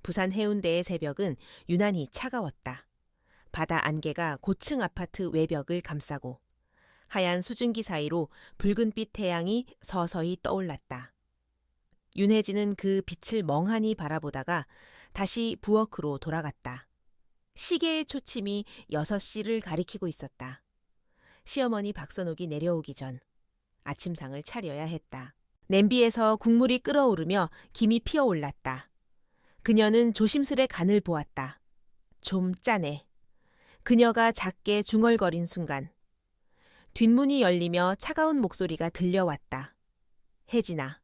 부산 해운대의 새벽은 유난히 차가웠다. 바다 안개가 고층 아파트 외벽을 감싸고 하얀 수증기 사이로 붉은빛 태양이 서서히 떠올랐다. 윤혜진은 그 빛을 멍하니 바라보다가 다시 부엌으로 돌아갔다. 시계의 초침이 6시를 가리키고 있었다. 시어머니 박선옥이 내려오기 전 아침상을 차려야 했다. 냄비에서 국물이 끓어오르며 김이 피어올랐다. 그녀는 조심스레 간을 보았다. 좀 짜네. 그녀가 작게 중얼거린 순간 뒷문이 열리며 차가운 목소리가 들려왔다. 혜진아.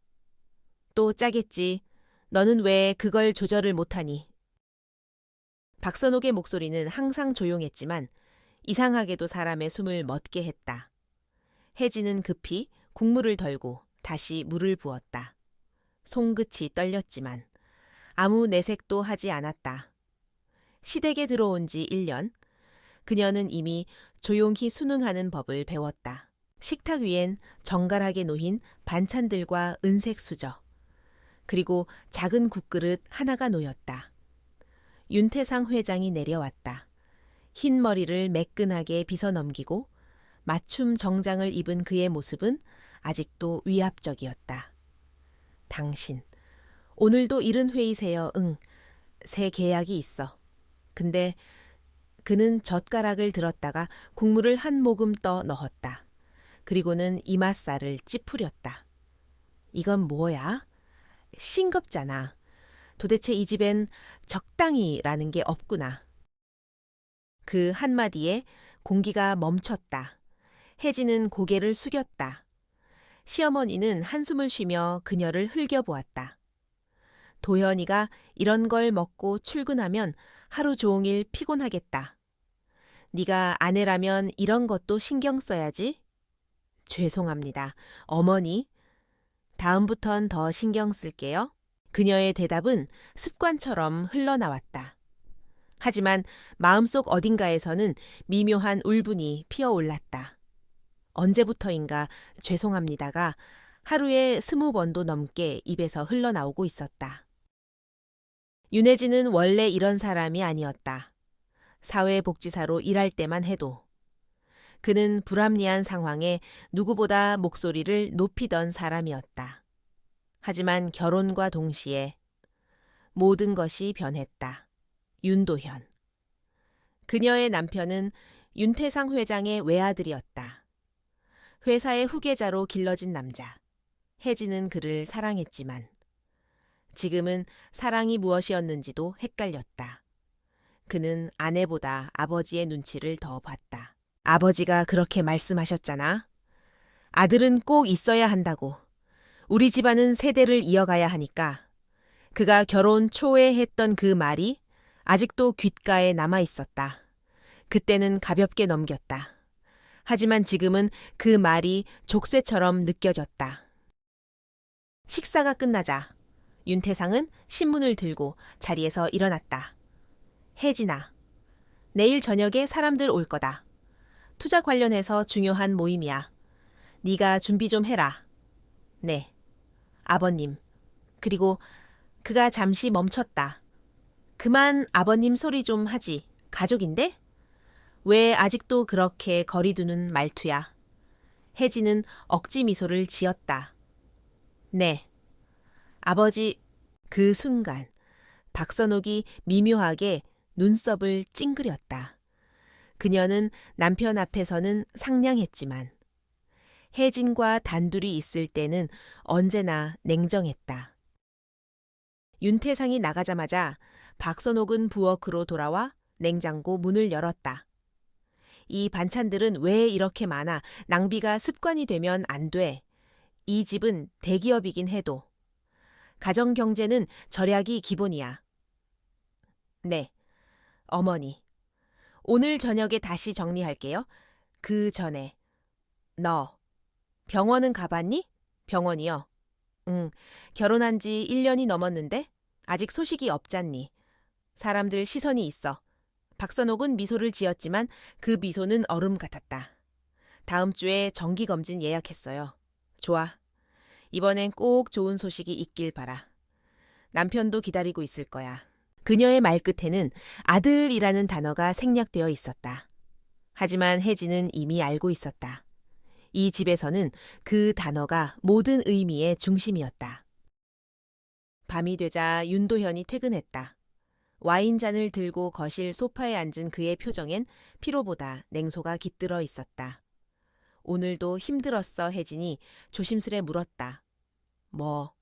또 짜겠지. 너는 왜 그걸 조절을 못하니? 박선옥의 목소리는 항상 조용했지만 이상하게도 사람의 숨을 멎게 했다. 혜진은 급히 국물을 덜고 다시 물을 부었다. 손끝이 떨렸지만 아무 내색도 하지 않았다. 시댁에 들어온 지 1년, 그녀는 이미 조용히 순응하는 법을 배웠다. 식탁 위엔 정갈하게 놓인 반찬들과 은색 수저, 그리고 작은 국그릇 하나가 놓였다. 윤태상 회장이 내려왔다. 흰 머리를 매끈하게 빗어넘기고 맞춤 정장을 입은 그의 모습은 아직도 위압적이었다. 당신, 오늘도 이른 회의세요. 응, 새 계약이 있어. 근데 그는 젓가락을 들었다가 국물을 한 모금 떠 넣었다. 그리고는 이맛살을 찌푸렸다. 이건 뭐야? 싱겁잖아. 도대체 이 집엔 적당히라는 게 없구나. 그 한마디에 공기가 멈췄다. 혜진은 고개를 숙였다. 시어머니는 한숨을 쉬며 그녀를 흘겨보았다. 도현이가 이런 걸 먹고 출근하면 하루 종일 피곤하겠다. 네가 아내라면 이런 것도 신경 써야지. 죄송합니다. 어머니. 다음부턴 더 신경 쓸게요. 그녀의 대답은 습관처럼 흘러나왔다. 하지만 마음속 어딘가에서는 미묘한 울분이 피어올랐다. 언제부터인가 죄송합니다가 하루에 20번도 넘게 입에서 흘러나오고 있었다. 윤혜진은 원래 이런 사람이 아니었다. 사회복지사로 일할 때만 해도. 그는 불합리한 상황에 누구보다 목소리를 높이던 사람이었다. 하지만 결혼과 동시에 모든 것이 변했다. 윤도현. 그녀의 남편은 윤태상 회장의 외아들이었다. 회사의 후계자로 길러진 남자. 혜진은 그를 사랑했지만 지금은 사랑이 무엇이었는지도 헷갈렸다. 그는 아내보다 아버지의 눈치를 더 봤다. 아버지가 그렇게 말씀하셨잖아. 아들은 꼭 있어야 한다고. 우리 집안은 세대를 이어가야 하니까. 그가 결혼 초에 했던 그 말이 아직도 귓가에 남아 있었다. 그때는 가볍게 넘겼다. 하지만 지금은 그 말이 족쇄처럼 느껴졌다. 식사가 끝나자 윤태상은 신문을 들고 자리에서 일어났다. 혜진아, 내일 저녁에 사람들 올 거다. 투자 관련해서 중요한 모임이야. 네가 준비 좀 해라. 네, 아버님. 그리고 그가 잠시 멈췄다. 그만 아버님 소리 좀 하지. 가족인데? 왜 아직도 그렇게 거리두는 말투야? 혜진은 억지 미소를 지었다. 네. 아버지. 그 순간 박선옥이 미묘하게 눈썹을 찡그렸다. 그녀는 남편 앞에서는 상냥했지만 혜진과 단둘이 있을 때는 언제나 냉정했다. 윤태상이 나가자마자 박선옥은 부엌으로 돌아와 냉장고 문을 열었다. 이 반찬들은 왜 이렇게 많아? 낭비가 습관이 되면 안 돼. 이 집은 대기업이긴 해도. 가정경제는 절약이 기본이야. 네, 어머니. 오늘 저녁에 다시 정리할게요. 그 전에. 너, 병원은 가봤니? 병원이요. 응, 결혼한 지 1년이 넘었는데 아직 소식이 없잖니. 사람들 시선이 있어. 박선옥은 미소를 지었지만 그 미소는 얼음 같았다. 다음 주에 정기검진 예약했어요. 좋아. 이번엔 꼭 좋은 소식이 있길 바라. 남편도 기다리고 있을 거야. 그녀의 말끝에는 아들이라는 단어가 생략되어 있었다. 하지만 혜진은 이미 알고 있었다. 이 집에서는 그 단어가 모든 의미의 중심이었다. 밤이 되자 윤도현이 퇴근했다. 와인잔을 들고 거실 소파에 앉은 그의 표정엔 피로보다 냉소가 깃들어 있었다. 오늘도 힘들었어, 혜진이 조심스레 물었다. 뭐,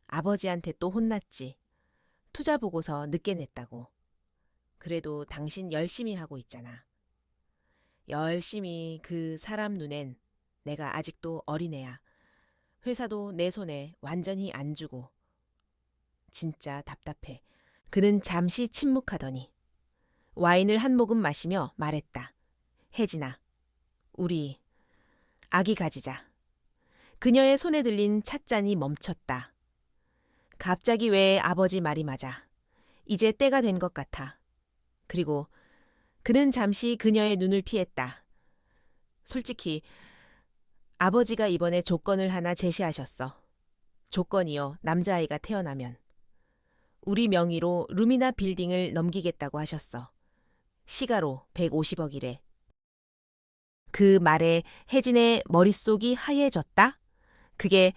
아버지한테 또 혼났지. 투자 보고서 늦게 냈다고. 그래도 당신 열심히 하고 있잖아. 열심히 그 사람 눈엔 내가 아직도 어린애야. 회사도 내 손에 완전히 안 주고. 진짜 답답해. 그는 잠시 침묵하더니 와인을 한 모금 마시며 말했다. 혜진아, 우리 아기 가지자. 그녀의 손에 들린 찻잔이 멈췄다. 갑자기 왜 아버지 말이 맞아. 이제 때가 된 것 같아. 그리고 그는 잠시 그녀의 눈을 피했다. 솔직히 아버지가 이번에 조건을 하나 제시하셨어. 조건이요, 남자아이가 태어나면. 우리 명의로 루미나 빌딩을 넘기겠다고 하셨어. 시가로 150억이래. 그 말에 혜진의 머릿속이 하얘졌다? 그게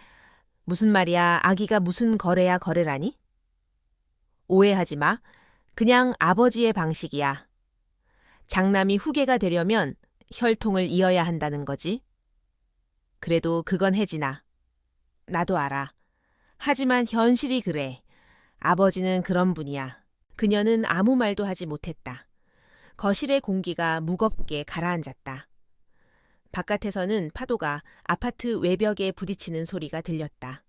무슨 말이야, 아기가 무슨 거래야 거래라니? 오해하지 마. 그냥 아버지의 방식이야. 장남이 후계가 되려면 혈통을 이어야 한다는 거지. 그래도 그건 혜진아. 나도 알아. 하지만 현실이 그래. 아버지는 그런 분이야. 그녀는 아무 말도 하지 못했다. 거실의 공기가 무겁게 가라앉았다. 바깥에서는 파도가 아파트 외벽에 부딪히는 소리가 들렸다.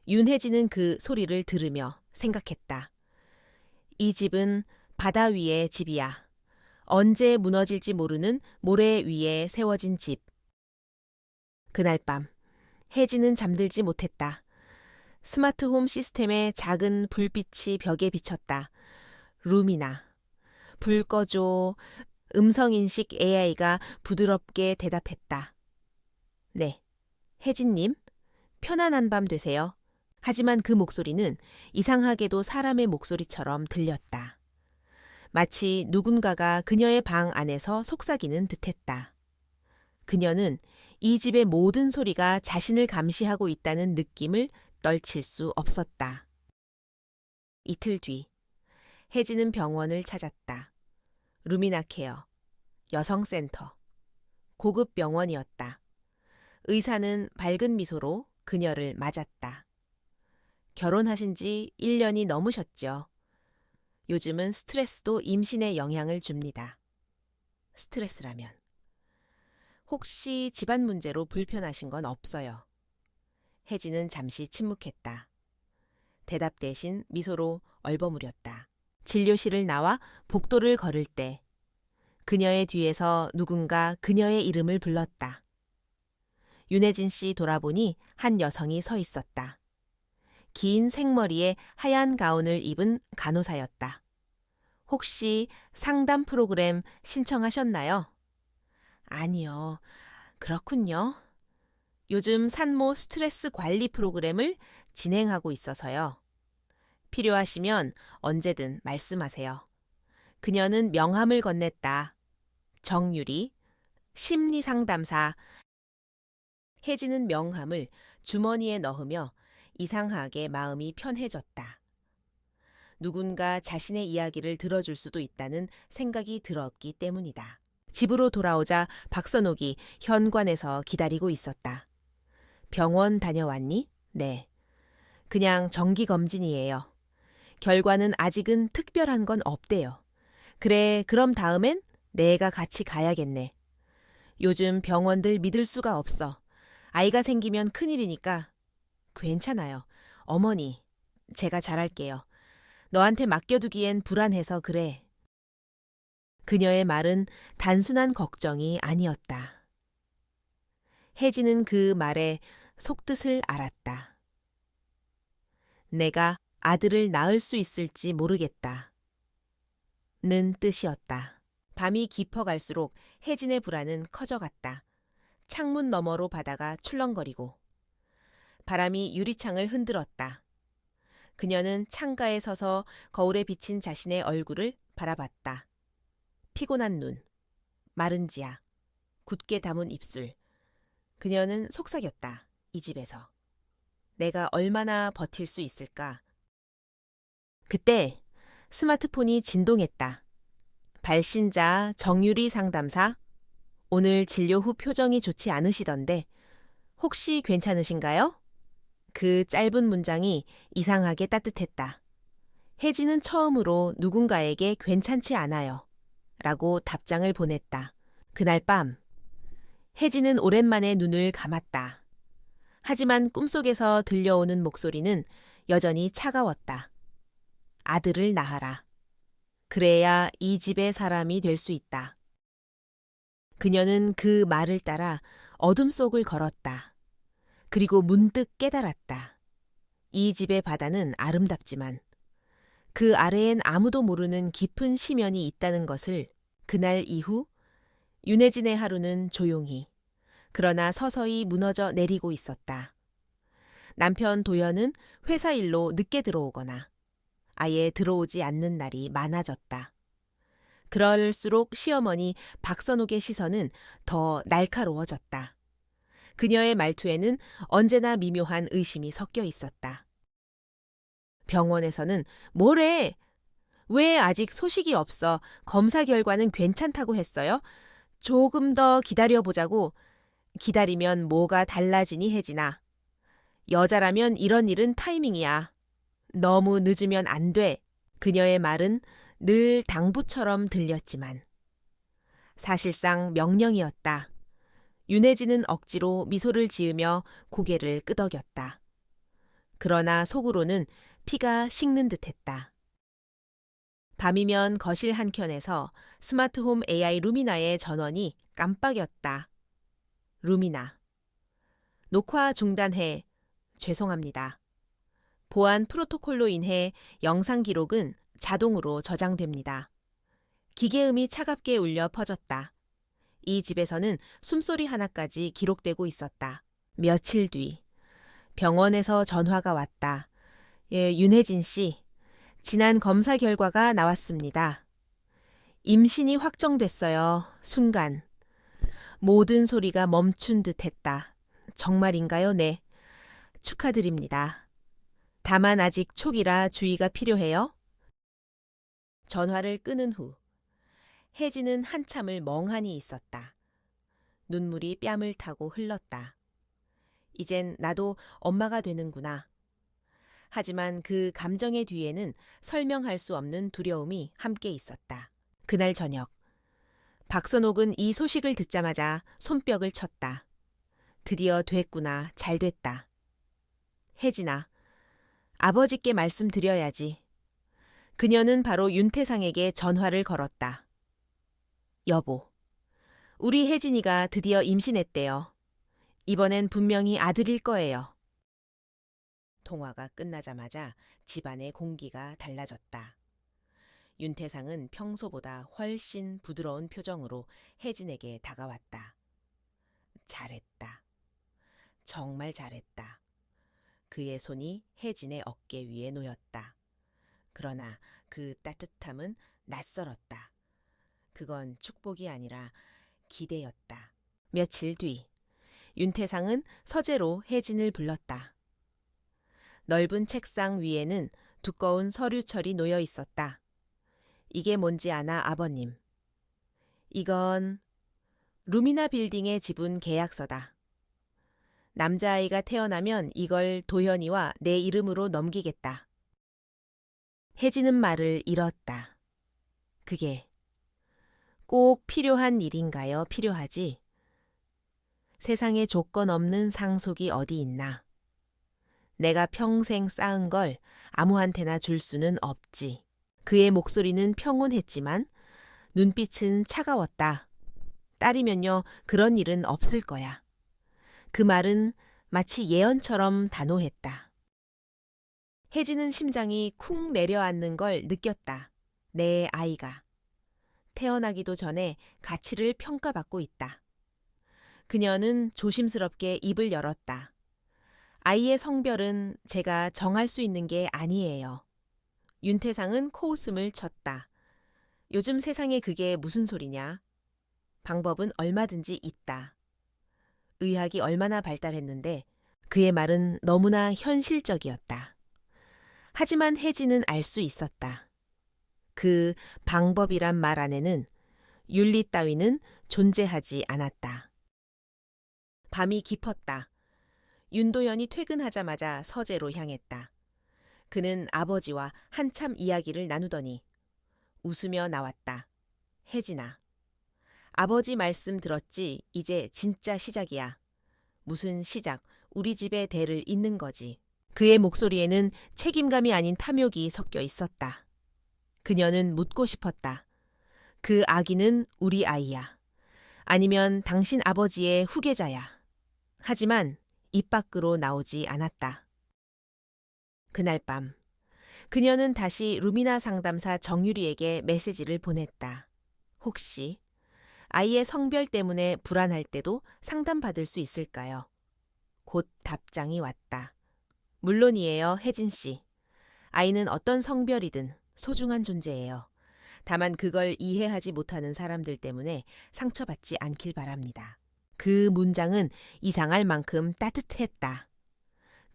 윤혜진은 그 소리를 들으며 생각했다. 이 집은 바다 위의 집이야. 언제 무너질지 모르는 모래 위에 세워진 집. 그날 밤 혜진은 잠들지 못했다. 스마트홈 시스템의 작은 불빛이 벽에 비쳤다. 루미나. 불 꺼줘. 음성인식 AI가 부드럽게 대답했다. 네, 혜진님, 편안한 밤 되세요. 하지만 그 목소리는 이상하게도 사람의 목소리처럼 들렸다. 마치 누군가가 그녀의 방 안에서 속삭이는 듯했다. 그녀는 이 집의 모든 소리가 자신을 감시하고 있다는 느낌을 떨칠 수 없었다. 이틀 뒤, 혜진은 병원을 찾았다. 루미나 케어, 여성센터, 고급 병원이었다. 의사는 밝은 미소로 그녀를 맞았다. 결혼하신 지 1년이 넘으셨죠. 요즘은 스트레스도 임신에 영향을 줍니다. 스트레스라면. 혹시 집안 문제로 불편하신 건 없어요. 혜진은 잠시 침묵했다. 대답 대신 미소로 얼버무렸다. 진료실을 나와 복도를 걸을 때 그녀의 뒤에서 누군가 그녀의 이름을 불렀다. 윤혜진 씨 돌아보니 한 여성이 서 있었다. 긴 생머리에 하얀 가운을 입은 간호사였다. 혹시 상담 프로그램 신청하셨나요? 아니요. 그렇군요. 요즘 산모 스트레스 관리 프로그램을 진행하고 있어서요. 필요하시면 언제든 말씀하세요. 그녀는 명함을 건넸다. 정유리, 심리상담사. 혜진은 명함을 주머니에 넣으며 이상하게 마음이 편해졌다. 누군가 자신의 이야기를 들어줄 수도 있다는 생각이 들었기 때문이다. 집으로 돌아오자 박선옥이 현관에서 기다리고 있었다. 병원 다녀왔니? 네. 그냥 정기검진이에요. 결과는 아직은 특별한 건 없대요. 그래, 그럼 다음엔 내가 같이 가야겠네. 요즘 병원들 믿을 수가 없어. 아이가 생기면 큰일이니까. 괜찮아요. 어머니, 제가 잘할게요. 너한테 맡겨두기엔 불안해서 그래. 그녀의 말은 단순한 걱정이 아니었다. 혜진은 그 말에 속뜻을 알았다. 내가 아들을 낳을 수 있을지 모르겠다. 는 뜻이었다. 밤이 깊어갈수록 혜진의 불안은 커져갔다. 창문 너머로 바다가 출렁거리고 바람이 유리창을 흔들었다. 그녀는 창가에 서서 거울에 비친 자신의 얼굴을 바라봤다. 피곤한 눈, 마른 지야, 굳게 담은 입술. 그녀는 속삭였다. 이 집에서. 내가 얼마나 버틸 수 있을까? 그때 스마트폰이 진동했다. 발신자 정유리 상담사. 오늘 진료 후 표정이 좋지 않으시던데 혹시 괜찮으신가요? 그 짧은 문장이 이상하게 따뜻했다. 혜진은 처음으로 누군가에게 괜찮지 않아요. 라고 답장을 보냈다. 그날 밤, 혜진은 오랜만에 눈을 감았다. 하지만 꿈속에서 들려오는 목소리는 여전히 차가웠다. 아들을 낳아라. 그래야 이 집의 사람이 될 수 있다. 그녀는 그 말을 따라 어둠 속을 걸었다. 그리고 문득 깨달았다. 이 집의 바다는 아름답지만 그 아래엔 아무도 모르는 깊은 심연이 있다는 것을. 그날 이후 윤혜진의 하루는 조용히 그러나 서서히 무너져 내리고 있었다. 남편 도현은 회사 일로 늦게 들어오거나 아예 들어오지 않는 날이 많아졌다. 그럴수록 시어머니 박선옥의 시선은 더 날카로워졌다. 그녀의 말투에는 언제나 미묘한 의심이 섞여 있었다. 병원에서는 뭐래? 왜 아직 소식이 없어? 검사 결과는 괜찮다고 했어요? 조금 더 기다려보자고. 기다리면 뭐가 달라지니 혜진아. 여자라면 이런 일은 타이밍이야. 너무 늦으면 안 돼. 그녀의 말은 늘 당부처럼 들렸지만 사실상 명령이었다. 윤혜진은 억지로 미소를 지으며 고개를 끄덕였다. 그러나 속으로는 피가 식는 듯했다. 밤이면 거실 한켠에서 스마트홈 AI 루미나의 전원이 깜빡였다. 루미나. 녹화 중단해. 죄송합니다. 보안 프로토콜로 인해 영상 기록은 자동으로 저장됩니다. 기계음이 차갑게 울려 퍼졌다. 이 집에서는 숨소리 하나까지 기록되고 있었다. 며칠 뒤 병원에서 전화가 왔다. 예, 윤혜진 씨. 지난 검사 결과가 나왔습니다. 임신이 확정됐어요. 순간. 모든 소리가 멈춘 듯 했다. 정말인가요? 네. 축하드립니다. 다만 아직 초기라 주의가 필요해요. 전화를 끊은 후 혜진은 한참을 멍하니 있었다. 눈물이 뺨을 타고 흘렀다. 이젠 나도 엄마가 되는구나. 하지만 그 감정의 뒤에는 설명할 수 없는 두려움이 함께 있었다. 그날 저녁, 박선옥은 이 소식을 듣자마자 손뼉을 쳤다. 드디어 됐구나. 잘 됐다. 혜진아, 아버지께 말씀드려야지. 그녀는 바로 윤태상에게 전화를 걸었다. 여보, 우리 혜진이가 드디어 임신했대요. 이번엔 분명히 아들일 거예요. 통화가 끝나자마자 집안의 공기가 달라졌다. 윤태상은 평소보다 훨씬 부드러운 표정으로 혜진에게 다가왔다. 잘했다. 정말 잘했다. 그의 손이 혜진의 어깨 위에 놓였다. 그러나 그 따뜻함은 낯설었다. 그건 축복이 아니라 기대였다. 며칠 뒤, 윤태상은 서재로 혜진을 불렀다. 넓은 책상 위에는 두꺼운 서류철이 놓여 있었다. 이게 뭔지 아나, 아버님? 이건 루미나 빌딩의 지분 계약서다. 남자아이가 태어나면 이걸 도현이와 내 이름으로 넘기겠다. 혜진은 말을 잃었다. 그게 꼭 필요한 일인가요? 필요하지. 세상에 조건 없는 상속이 어디 있나. 내가 평생 쌓은 걸 아무한테나 줄 수는 없지. 그의 목소리는 평온했지만 눈빛은 차가웠다. 딸이면요, 그런 일은 없을 거야. 그 말은 마치 예언처럼 단호했다. 혜진은 심장이 쿵 내려앉는 걸 느꼈다. 내 아이가. 태어나기도 전에 가치를 평가받고 있다. 그녀는 조심스럽게 입을 열었다. 아이의 성별은 제가 정할 수 있는 게 아니에요. 윤태상은 코웃음을 쳤다. 요즘 세상에 그게 무슨 소리냐? 방법은 얼마든지 있다. 의학이 얼마나 발달했는데 그의 말은 너무나 현실적이었다. 하지만 혜진은 알 수 있었다. 그 방법이란 말 안에는 윤리 따위는 존재하지 않았다. 밤이 깊었다. 윤도현이 퇴근하자마자 서재로 향했다. 그는 아버지와 한참 이야기를 나누더니 웃으며 나왔다. 혜진아. 아버지 말씀 들었지? 이제 진짜 시작이야. 무슨 시작? 우리 집에 대를 잇는 거지. 그의 목소리에는 책임감이 아닌 탐욕이 섞여 있었다. 그녀는 묻고 싶었다. 그 아기는 우리 아이야. 아니면 당신 아버지의 후계자야. 하지만 입 밖으로 나오지 않았다. 그날 밤, 그녀는 다시 루미나 상담사 정유리에게 메시지를 보냈다. 혹시 아이의 성별 때문에 불안할 때도 상담받을 수 있을까요? 곧 답장이 왔다. 물론이에요, 혜진 씨. 아이는 어떤 성별이든 소중한 존재예요. 다만 그걸 이해하지 못하는 사람들 때문에 상처받지 않길 바랍니다. 그 문장은 이상할 만큼 따뜻했다.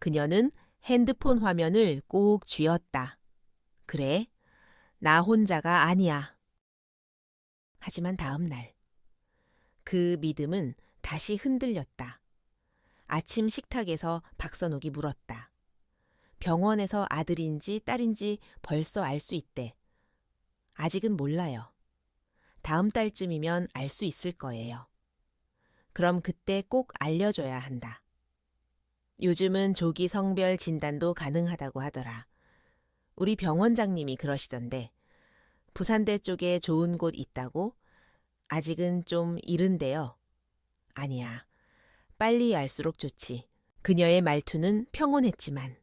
그녀는 핸드폰 화면을 꼭 쥐었다. 그래, 나 혼자가 아니야. 하지만 다음 날, 그 믿음은 다시 흔들렸다. 아침 식탁에서 박선옥이 물었다. 병원에서 아들인지 딸인지 벌써 알 수 있대. 아직은 몰라요. 다음 달쯤이면 알 수 있을 거예요. 그럼 그때 꼭 알려줘야 한다. 요즘은 조기 성별 진단도 가능하다고 하더라. 우리 병원장님이 그러시던데 부산대 쪽에 좋은 곳 있다고? 아직은 좀 이른데요. 아니야. 빨리 알수록 좋지. 그녀의 말투는 평온했지만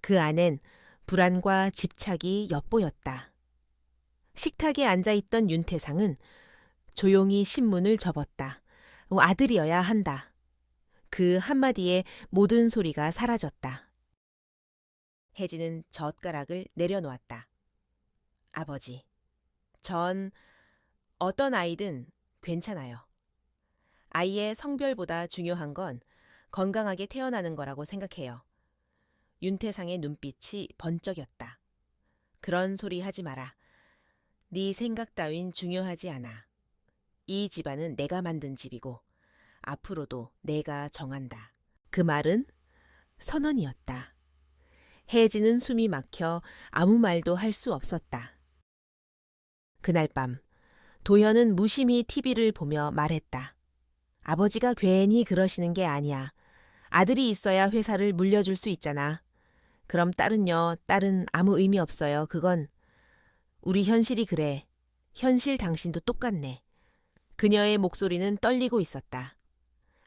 그 안엔 불안과 집착이 엿보였다. 식탁에 앉아있던 윤태상은 조용히 신문을 접었다. 아들이어야 한다. 그 한마디에 모든 소리가 사라졌다. 혜진은 젓가락을 내려놓았다. 아버지, 전 어떤 아이든 괜찮아요. 아이의 성별보다 중요한 건 건강하게 태어나는 거라고 생각해요. 윤태상의 눈빛이 번쩍였다. 그런 소리 하지 마라. 네 생각 따윈 중요하지 않아. 이 집안은 내가 만든 집이고 앞으로도 내가 정한다. 그 말은 선언이었다. 혜진은 숨이 막혀 아무 말도 할 수 없었다. 그날 밤 도현은 무심히 TV를 보며 말했다. 아버지가 괜히 그러시는 게 아니야. 아들이 있어야 회사를 물려줄 수 있잖아. 그럼 딸은요, 딸은 아무 의미 없어요. 그건 우리 현실이 그래. 현실 당신도 똑같네. 그녀의 목소리는 떨리고 있었다.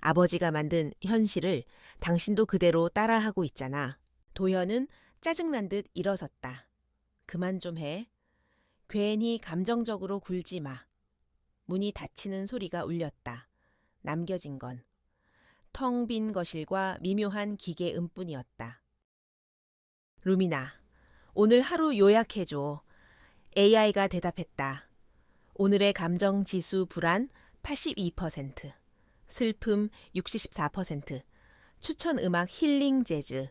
아버지가 만든 현실을 당신도 그대로 따라하고 있잖아. 도현은 짜증난 듯 일어섰다. 그만 좀 해. 괜히 감정적으로 굴지 마. 문이 닫히는 소리가 울렸다. 남겨진 건 텅 빈 거실과 미묘한 기계 음뿐이었다. 루미나, 오늘 하루 요약해줘. AI가 대답했다. 오늘의 감정 지수 불안 82%, 슬픔 64%, 추천 음악 힐링 재즈.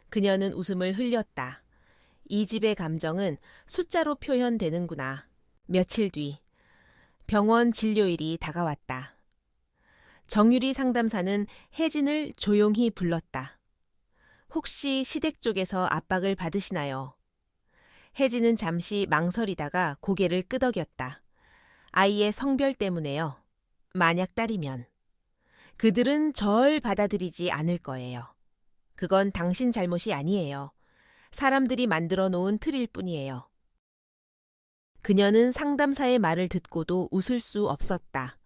그녀는 웃음을 흘렸다. 이 집의 감정은 숫자로 표현되는구나. 며칠 뒤 병원 진료일이 다가왔다. 정유리 상담사는 혜진을 조용히 불렀다. 혹시 시댁 쪽에서 압박을 받으시나요? 혜진은 잠시 망설이다가 고개를 끄덕였다. 아이의 성별 때문에요. 만약 딸이면. 그들은 절 받아들이지 않을 거예요. 그건 당신 잘못이 아니에요. 사람들이 만들어 놓은 틀일 뿐이에요. 그녀는 상담사의 말을 듣고도 웃을 수 없었다.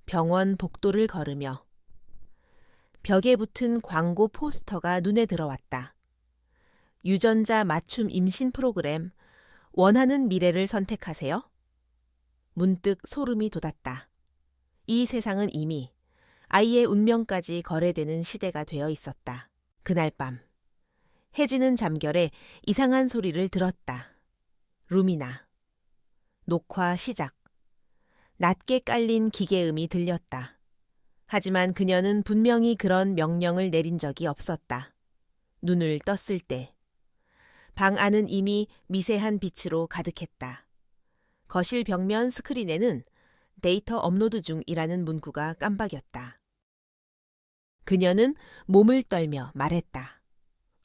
병원 복도를 걸으며 벽에 붙은 광고 포스터가 눈에 들어왔다. 유전자 맞춤 임신 프로그램, 원하는 미래를 선택하세요? 문득 소름이 돋았다. 이 세상은 이미 아이의 운명까지 거래되는 시대가 되어 있었다. 그날 밤 혜진은 잠결에 이상한 소리를 들었다. 루미나. 녹화 시작. 낮게 깔린 기계음이 들렸다. 하지만 그녀는 분명히 그런 명령을 내린 적이 없었다. 눈을 떴을 때 방 안은 이미 미세한 빛으로 가득했다. 거실 벽면 스크린에는 데이터 업로드 중이라는 문구가 깜박였다. 그녀는 몸을 떨며 말했다.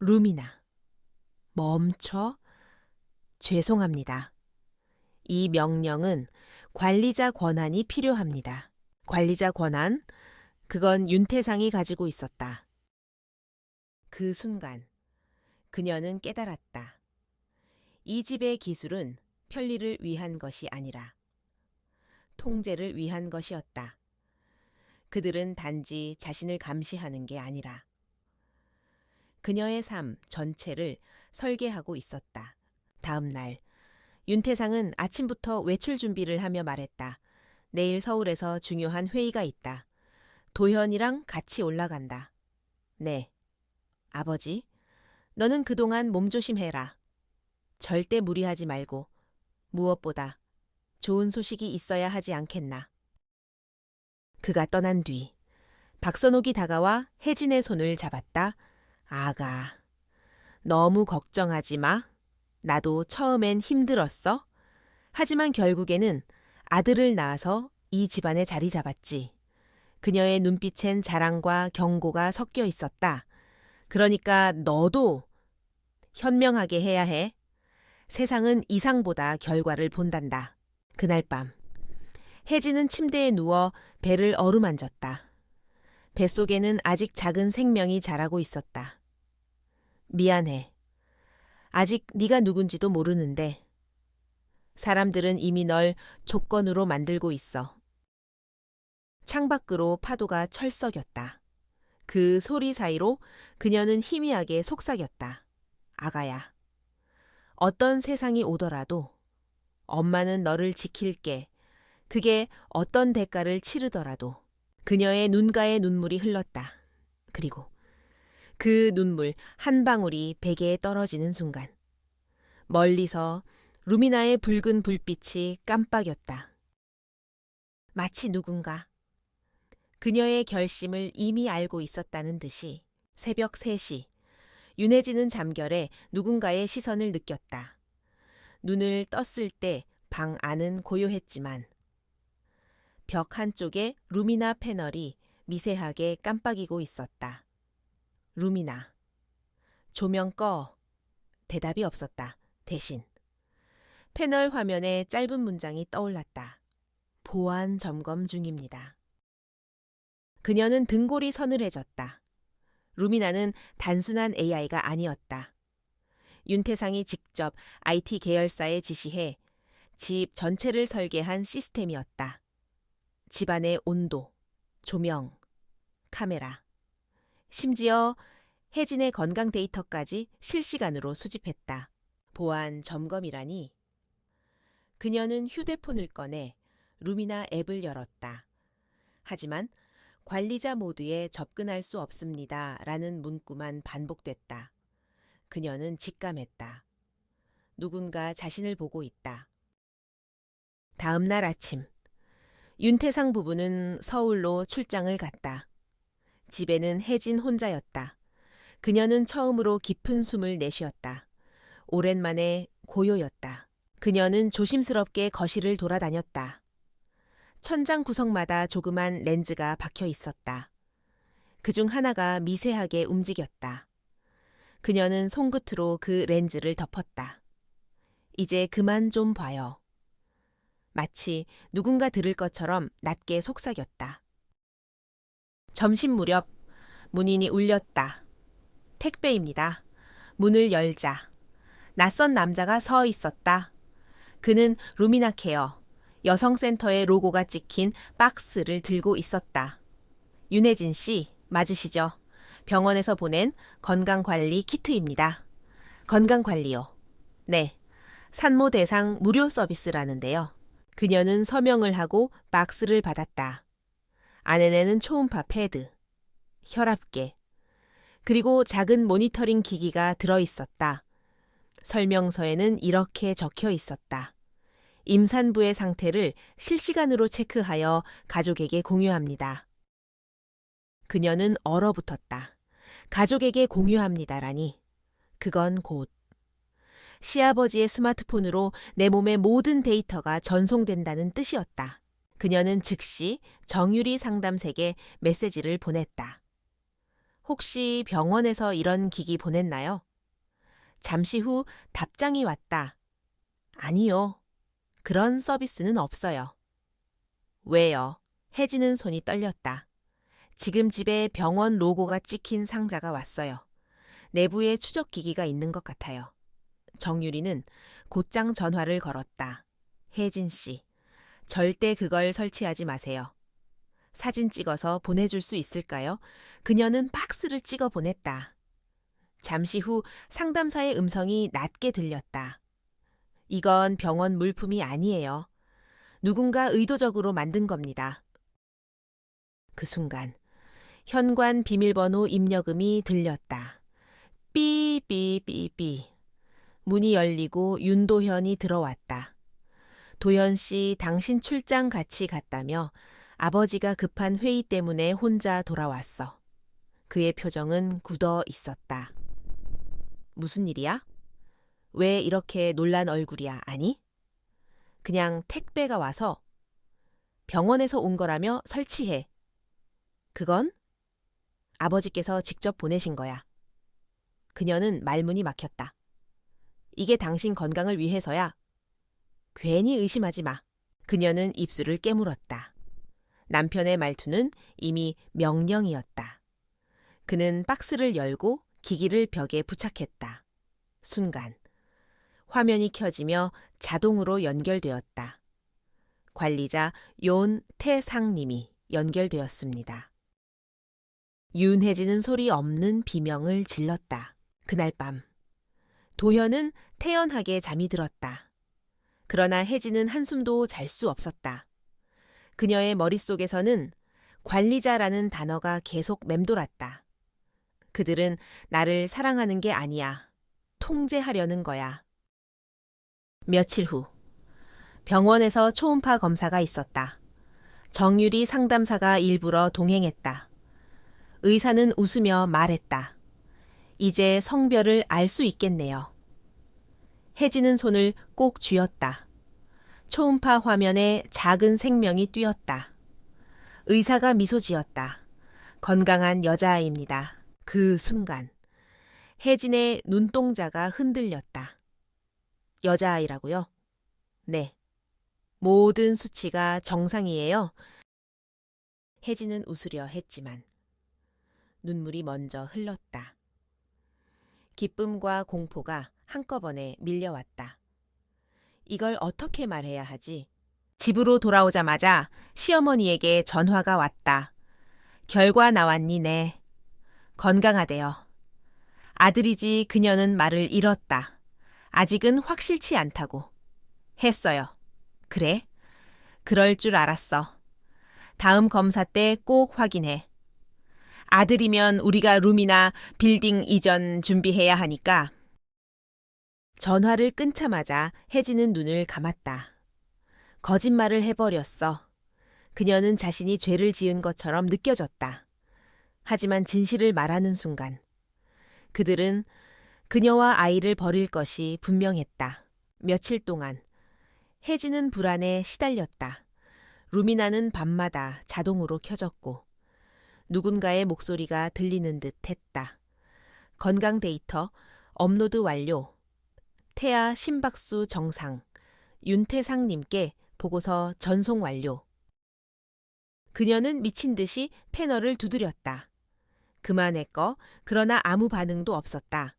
루미나. 멈춰. 죄송합니다. 이 명령은 관리자 권한이 필요합니다. 관리자 권한? 그건 윤태상이 가지고 있었다. 그 순간 그녀는 깨달았다. 이 집의 기술은 편리를 위한 것이 아니라 통제를 위한 것이었다. 그들은 단지 자신을 감시하는 게 아니라 그녀의 삶 전체를 설계하고 있었다. 다음 날 윤태상은 아침부터 외출 준비를 하며 말했다. 내일 서울에서 중요한 회의가 있다. 도현이랑 같이 올라간다. 네. 아버지, 너는 그동안 몸조심해라. 절대 무리하지 말고 무엇보다 좋은 소식이 있어야 하지 않겠나. 그가 떠난 뒤 박선옥이 다가와 혜진의 손을 잡았다. 아가, 너무 걱정하지 마. 나도 처음엔 힘들었어. 하지만 결국에는 아들을 낳아서 이 집안에 자리 잡았지. 그녀의 눈빛엔 자랑과 경고가 섞여 있었다. 그러니까 너도 현명하게 해야 해. 세상은 이상보다 결과를 본단다. 그날 밤 혜진은 침대에 누워 배를 어루만졌다. 뱃속에는 아직 작은 생명이 자라고 있었다. 미안해. 아직 네가 누군지도 모르는데 사람들은 이미 널 조건으로 만들고 있어. 창밖으로 파도가 철썩였다. 그 소리 사이로 그녀는 희미하게 속삭였다. 아가야. 어떤 세상이 오더라도 엄마는 너를 지킬게. 그게 어떤 대가를 치르더라도. 그녀의 눈가에 눈물이 흘렀다. 그리고 그 눈물 한 방울이 베개에 떨어지는 순간 멀리서 루미나의 붉은 불빛이 깜빡였다. 마치 누군가 그녀의 결심을 이미 알고 있었다는 듯이 새벽 3시 윤혜진은 잠결에 누군가의 시선을 느꼈다. 눈을 떴을 때 방 안은 고요했지만 벽 한쪽에 루미나 패널이 미세하게 깜빡이고 있었다. 루미나. 조명 꺼. 대답이 없었다. 대신 패널 화면에 짧은 문장이 떠올랐다. 보안 점검 중입니다. 그녀는 등골이 서늘해졌다. 루미나는 단순한 AI가 아니었다. 윤태상이 직접 IT 계열사에 지시해 집 전체를 설계한 시스템이었다. 집안의 온도, 조명, 카메라, 심지어 혜진의 건강 데이터까지 실시간으로 수집했다. 보안 점검이라니. 그녀는 휴대폰을 꺼내 루미나 앱을 열었다. 하지만 관리자 모드에 접근할 수 없습니다. 라는 문구만 반복됐다. 그녀는 직감했다. 누군가 자신을 보고 있다. 다음 날 아침, 윤태상 부부는 서울로 출장을 갔다. 집에는 혜진 혼자였다. 그녀는 처음으로 깊은 숨을 내쉬었다. 오랜만에 고요였다. 그녀는 조심스럽게 거실을 돌아다녔다. 천장 구석마다 조그만 렌즈가 박혀 있었다. 그중 하나가 미세하게 움직였다. 그녀는 손끝으로 그 렌즈를 덮었다. 이제 그만 좀 봐요. 마치 누군가 들을 것처럼 낮게 속삭였다. 점심 무렵 문인이 울렸다. 택배입니다. 문을 열자. 낯선 남자가 서 있었다. 그는 루미나 케어, 여성센터의 로고가 찍힌 박스를 들고 있었다. 윤혜진 씨, 맞으시죠? 병원에서 보낸 건강관리 키트입니다. 건강관리요. 네, 산모 대상 무료 서비스라는데요. 그녀는 서명을 하고 박스를 받았다. 안에는 초음파 패드, 혈압계, 그리고 작은 모니터링 기기가 들어 있었다. 설명서에는 이렇게 적혀 있었다. 임산부의 상태를 실시간으로 체크하여 가족에게 공유합니다. 그녀는 얼어붙었다. 가족에게 공유합니다라니. 그건 곧 시아버지의 스마트폰으로 내 몸의 모든 데이터가 전송된다는 뜻이었다. 그녀는 즉시 정유리 상담색에 메시지를 보냈다. 혹시 병원에서 이런 기기 보냈나요? 잠시 후 답장이 왔다. 아니요. 그런 서비스는 없어요. 왜요? 혜진은 손이 떨렸다. 지금 집에 병원 로고가 찍힌 상자가 왔어요. 내부에 추적기기가 있는 것 같아요. 정유리는 곧장 전화를 걸었다. 혜진 씨, 절대 그걸 설치하지 마세요. 사진 찍어서 보내줄 수 있을까요? 그녀는 박스를 찍어 보냈다. 잠시 후 상담사의 음성이 낮게 들렸다. 이건 병원 물품이 아니에요. 누군가 의도적으로 만든 겁니다. 그 순간 현관 비밀번호 입력음이 들렸다. 삐삐삐삐. 문이 열리고 윤도현이 들어왔다. 도현 씨, 당신 출장 같이 갔다며 아버지가 급한 회의 때문에 혼자 돌아왔어. 그의 표정은 굳어 있었다. 무슨 일이야? 왜 이렇게 놀란 얼굴이야, 아니? 그냥 택배가 와서 병원에서 온 거라며 설치해. 그건 아버지께서 직접 보내신 거야. 그녀는 말문이 막혔다. 이게 당신 건강을 위해서야. 괜히 의심하지 마. 그녀는 입술을 깨물었다. 남편의 말투는 이미 명령이었다. 그는 박스를 열고 기기를 벽에 부착했다. 순간 화면이 켜지며 자동으로 연결되었다. 관리자 윤태상님이 연결되었습니다. 윤혜진은 소리 없는 비명을 질렀다. 그날 밤 도현은 태연하게 잠이 들었다. 그러나 혜진은 한숨도 잘 수 없었다. 그녀의 머릿속에서는 관리자라는 단어가 계속 맴돌았다. 그들은 나를 사랑하는 게 아니야. 통제하려는 거야. 며칠 후 병원에서 초음파 검사가 있었다. 정유리 상담사가 일부러 동행했다. 의사는 웃으며 말했다. 이제 성별을 알 수 있겠네요. 혜진은 손을 꼭 쥐었다. 초음파 화면에 작은 생명이 띄었다. 의사가 미소 지었다. 건강한 여자아이입니다. 그 순간 혜진의 눈동자가 흔들렸다. 여자아이라고요? 네. 모든 수치가 정상이에요. 혜진은 웃으려 했지만 눈물이 먼저 흘렀다. 기쁨과 공포가 한꺼번에 밀려왔다. 이걸 어떻게 말해야 하지? 집으로 돌아오자마자 시어머니에게 전화가 왔다. 결과 나왔니 네. 건강하대요. 아들이지 그녀는 말을 잃었다. 아직은 확실치 않다고. 했어요. 그래? 그럴 줄 알았어. 다음 검사 때 꼭 확인해. 아들이면 우리가 룸이나 빌딩 이전 준비해야 하니까. 전화를 끊자마자 혜진은 눈을 감았다. 거짓말을 해버렸어. 그녀는 자신이 죄를 지은 것처럼 느껴졌다. 하지만 진실을 말하는 순간 그들은 그녀와 아이를 버릴 것이 분명했다. 며칠 동안 혜진은 불안에 시달렸다. 루미나는 밤마다 자동으로 켜졌고 누군가의 목소리가 들리는 듯 했다. 건강 데이터 업로드 완료. 태아 심박수 정상. 윤태상님께 보고서 전송 완료. 그녀는 미친 듯이 패널을 두드렸다. 그만했거. 그러나 아무 반응도 없었다.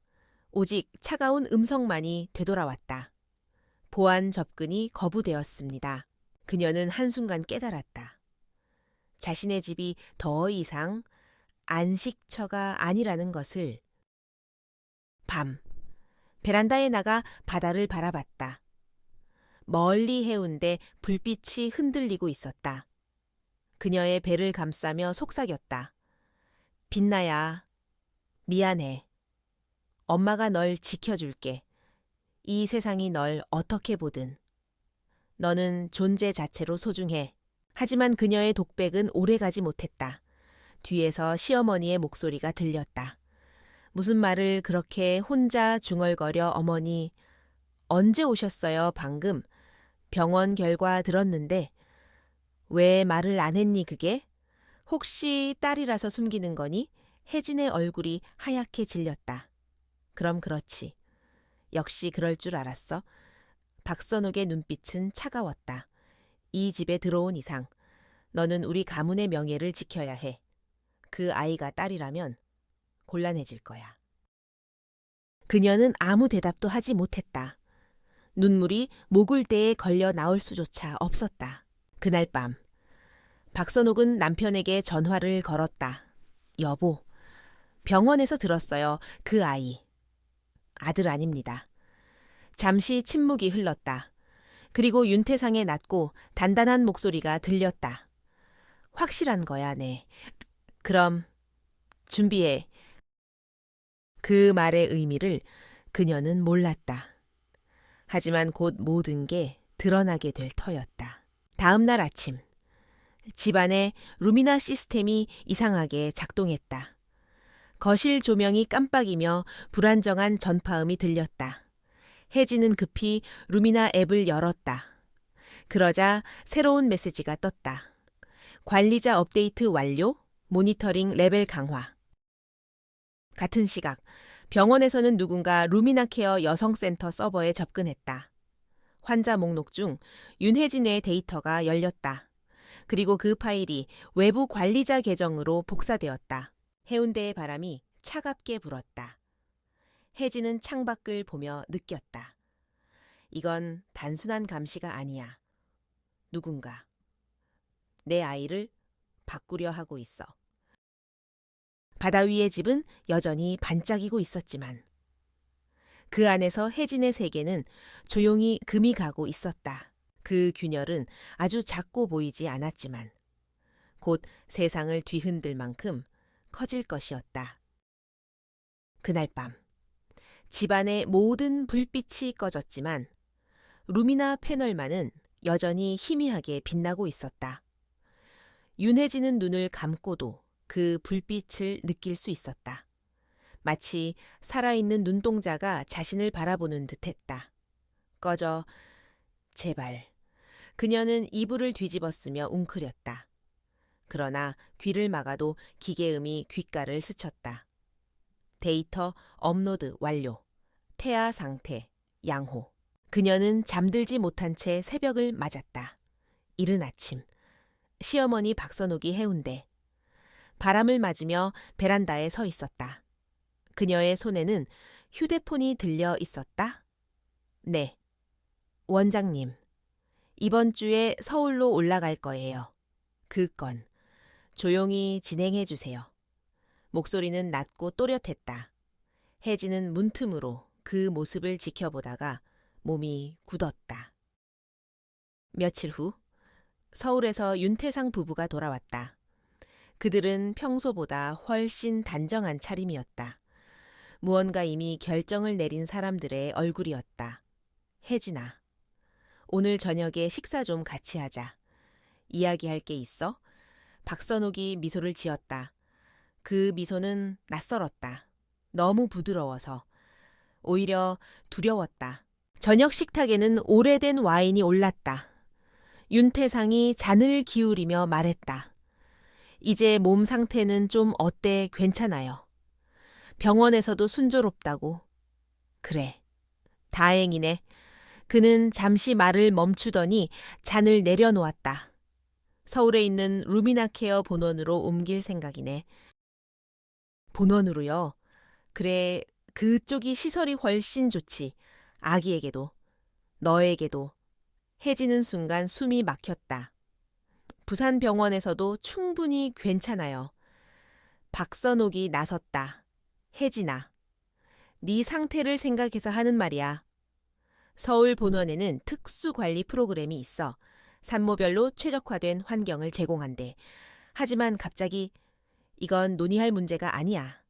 오직 차가운 음성만이 되돌아왔다. 보안 접근이 거부되었습니다. 그녀는 한순간 깨달았다. 자신의 집이 더 이상 안식처가 아니라는 것을. 밤, 베란다에 나가 바다를 바라봤다. 멀리 해운대 불빛이 흔들리고 있었다. 그녀의 배를 감싸며 속삭였다. 빛나야, 미안해. 엄마가 널 지켜줄게. 이 세상이 널 어떻게 보든. 너는 존재 자체로 소중해. 하지만 그녀의 독백은 오래가지 못했다. 뒤에서 시어머니의 목소리가 들렸다. 무슨 말을 그렇게 혼자 중얼거려. 어머니, 언제 오셨어요, 방금? 병원 결과 들었는데. 왜 말을 안 했니, 그게? 혹시 딸이라서 숨기는 거니? 혜진의 얼굴이 하얗게 질렸다. 그럼 그렇지. 역시 그럴 줄 알았어. 박선옥의 눈빛은 차가웠다. 이 집에 들어온 이상 너는 우리 가문의 명예를 지켜야 해. 그 아이가 딸이라면 곤란해질 거야. 그녀는 아무 대답도 하지 못했다. 눈물이 목을대에 걸려 나올 수조차 없었다. 그날 밤 박선옥은 남편에게 전화를 걸었다. 여보, 병원에서 들었어요. 그 아이. 아들 아닙니다. 잠시 침묵이 흘렀다. 그리고 윤태상의 낮고 단단한 목소리가 들렸다. 확실한 거야, 네. 그럼 준비해. 그 말의 의미를 그녀는 몰랐다. 하지만 곧 모든 게 드러나게 될 터였다. 다음 날 아침, 집안에 루미나 시스템이 이상하게 작동했다. 거실 조명이 깜빡이며 불안정한 전파음이 들렸다. 혜진은 급히 루미나 앱을 열었다. 그러자 새로운 메시지가 떴다. 관리자 업데이트 완료, 모니터링 레벨 강화. 같은 시각, 병원에서는 누군가 루미나케어 여성센터 서버에 접근했다. 환자 목록 중 윤혜진의 데이터가 열렸다. 그리고 그 파일이 외부 관리자 계정으로 복사되었다. 해운대의 바람이 차갑게 불었다. 혜진은 창밖을 보며 느꼈다. 이건 단순한 감시가 아니야. 누군가 내 아이를 바꾸려 하고 있어. 바다 위의 집은 여전히 반짝이고 있었지만 그 안에서 혜진의 세계는 조용히 금이 가고 있었다. 그 균열은 아주 작고 보이지 않았지만 곧 세상을 뒤흔들 만큼 커질 것이었다. 그날 밤 집안의 모든 불빛이 꺼졌지만 루미나 패널만은 여전히 희미하게 빛나고 있었다. 윤혜진은 눈을 감고도 그 불빛을 느낄 수 있었다. 마치 살아있는 눈동자가 자신을 바라보는 듯했다. 꺼져, 제발. 그녀는 이불을 뒤집어쓰며 웅크렸다. 그러나 귀를 막아도 기계음이 귓가를 스쳤다. 데이터 업로드 완료. 태아 상태, 양호. 그녀는 잠들지 못한 채 새벽을 맞았다. 이른 아침, 시어머니 박선옥이 해운대. 바람을 맞으며 베란다에 서 있었다. 그녀의 손에는 휴대폰이 들려 있었다. 네. 원장님, 이번 주에 서울로 올라갈 거예요. 그 건 조용히 진행해 주세요. 목소리는 낮고 또렷했다. 혜진은 문틈으로 그 모습을 지켜보다가 몸이 굳었다. 며칠 후 서울에서 윤태상 부부가 돌아왔다. 그들은 평소보다 훨씬 단정한 차림이었다. 무언가 이미 결정을 내린 사람들의 얼굴이었다. 혜진아, 오늘 저녁에 식사 좀 같이 하자. 이야기할 게 있어? 박선옥이 미소를 지었다. 그 미소는 낯설었다. 너무 부드러워서. 오히려 두려웠다. 저녁 식탁에는 오래된 와인이 올랐다. 윤태상이 잔을 기울이며 말했다. 이제 몸 상태는 좀 어때? 괜찮아요. 병원에서도 순조롭다고. 그래. 다행이네. 그는 잠시 말을 멈추더니 잔을 내려놓았다. 서울에 있는 루미나케어 본원으로 옮길 생각이네. 본원으로요? 그래, 그쪽이 시설이 훨씬 좋지. 아기에게도, 너에게도. 혜진은 순간 숨이 막혔다. 부산 병원에서도 충분히 괜찮아요. 박선옥이 나섰다. 혜진아, 네 상태를 생각해서 하는 말이야. 서울 본원에는 특수관리 프로그램이 있어 산모별로 최적화된 환경을 제공한대. 하지만 갑자기 이건 논의할 문제가 아니야.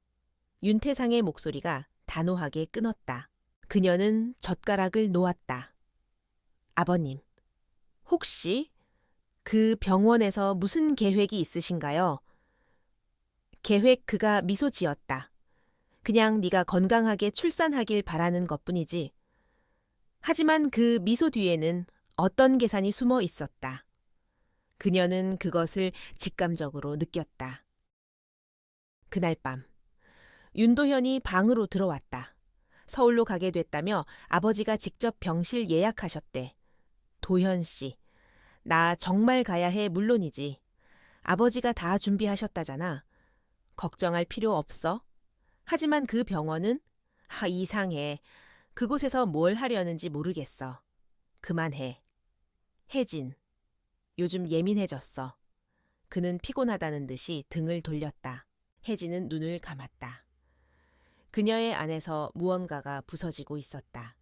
윤태상의 목소리가 단호하게 끊었다. 그녀는 젓가락을 놓았다. 아버님, 혹시 그 병원에서 무슨 계획이 있으신가요? 계획 그가 미소 지었다. 그냥 네가 건강하게 출산하길 바라는 것뿐이지. 하지만 그 미소 뒤에는 어떤 계산이 숨어 있었다. 그녀는 그것을 직감적으로 느꼈다. 그날 밤, 윤도현이 방으로 들어왔다. 서울로 가게 됐다며 아버지가 직접 병실 예약하셨대. 도현 씨, 나 정말 가야 해 물론이지. 아버지가 다 준비하셨다잖아. 걱정할 필요 없어. 하지만 그 병원은 이상해. 그곳에서 뭘 하려는지 모르겠어. 그만해. 혜진, 요즘 예민해졌어. 그는 피곤하다는 듯이 등을 돌렸다. 혜진은 눈을 감았다. 그녀의 안에서 무언가가 부서지고 있었다.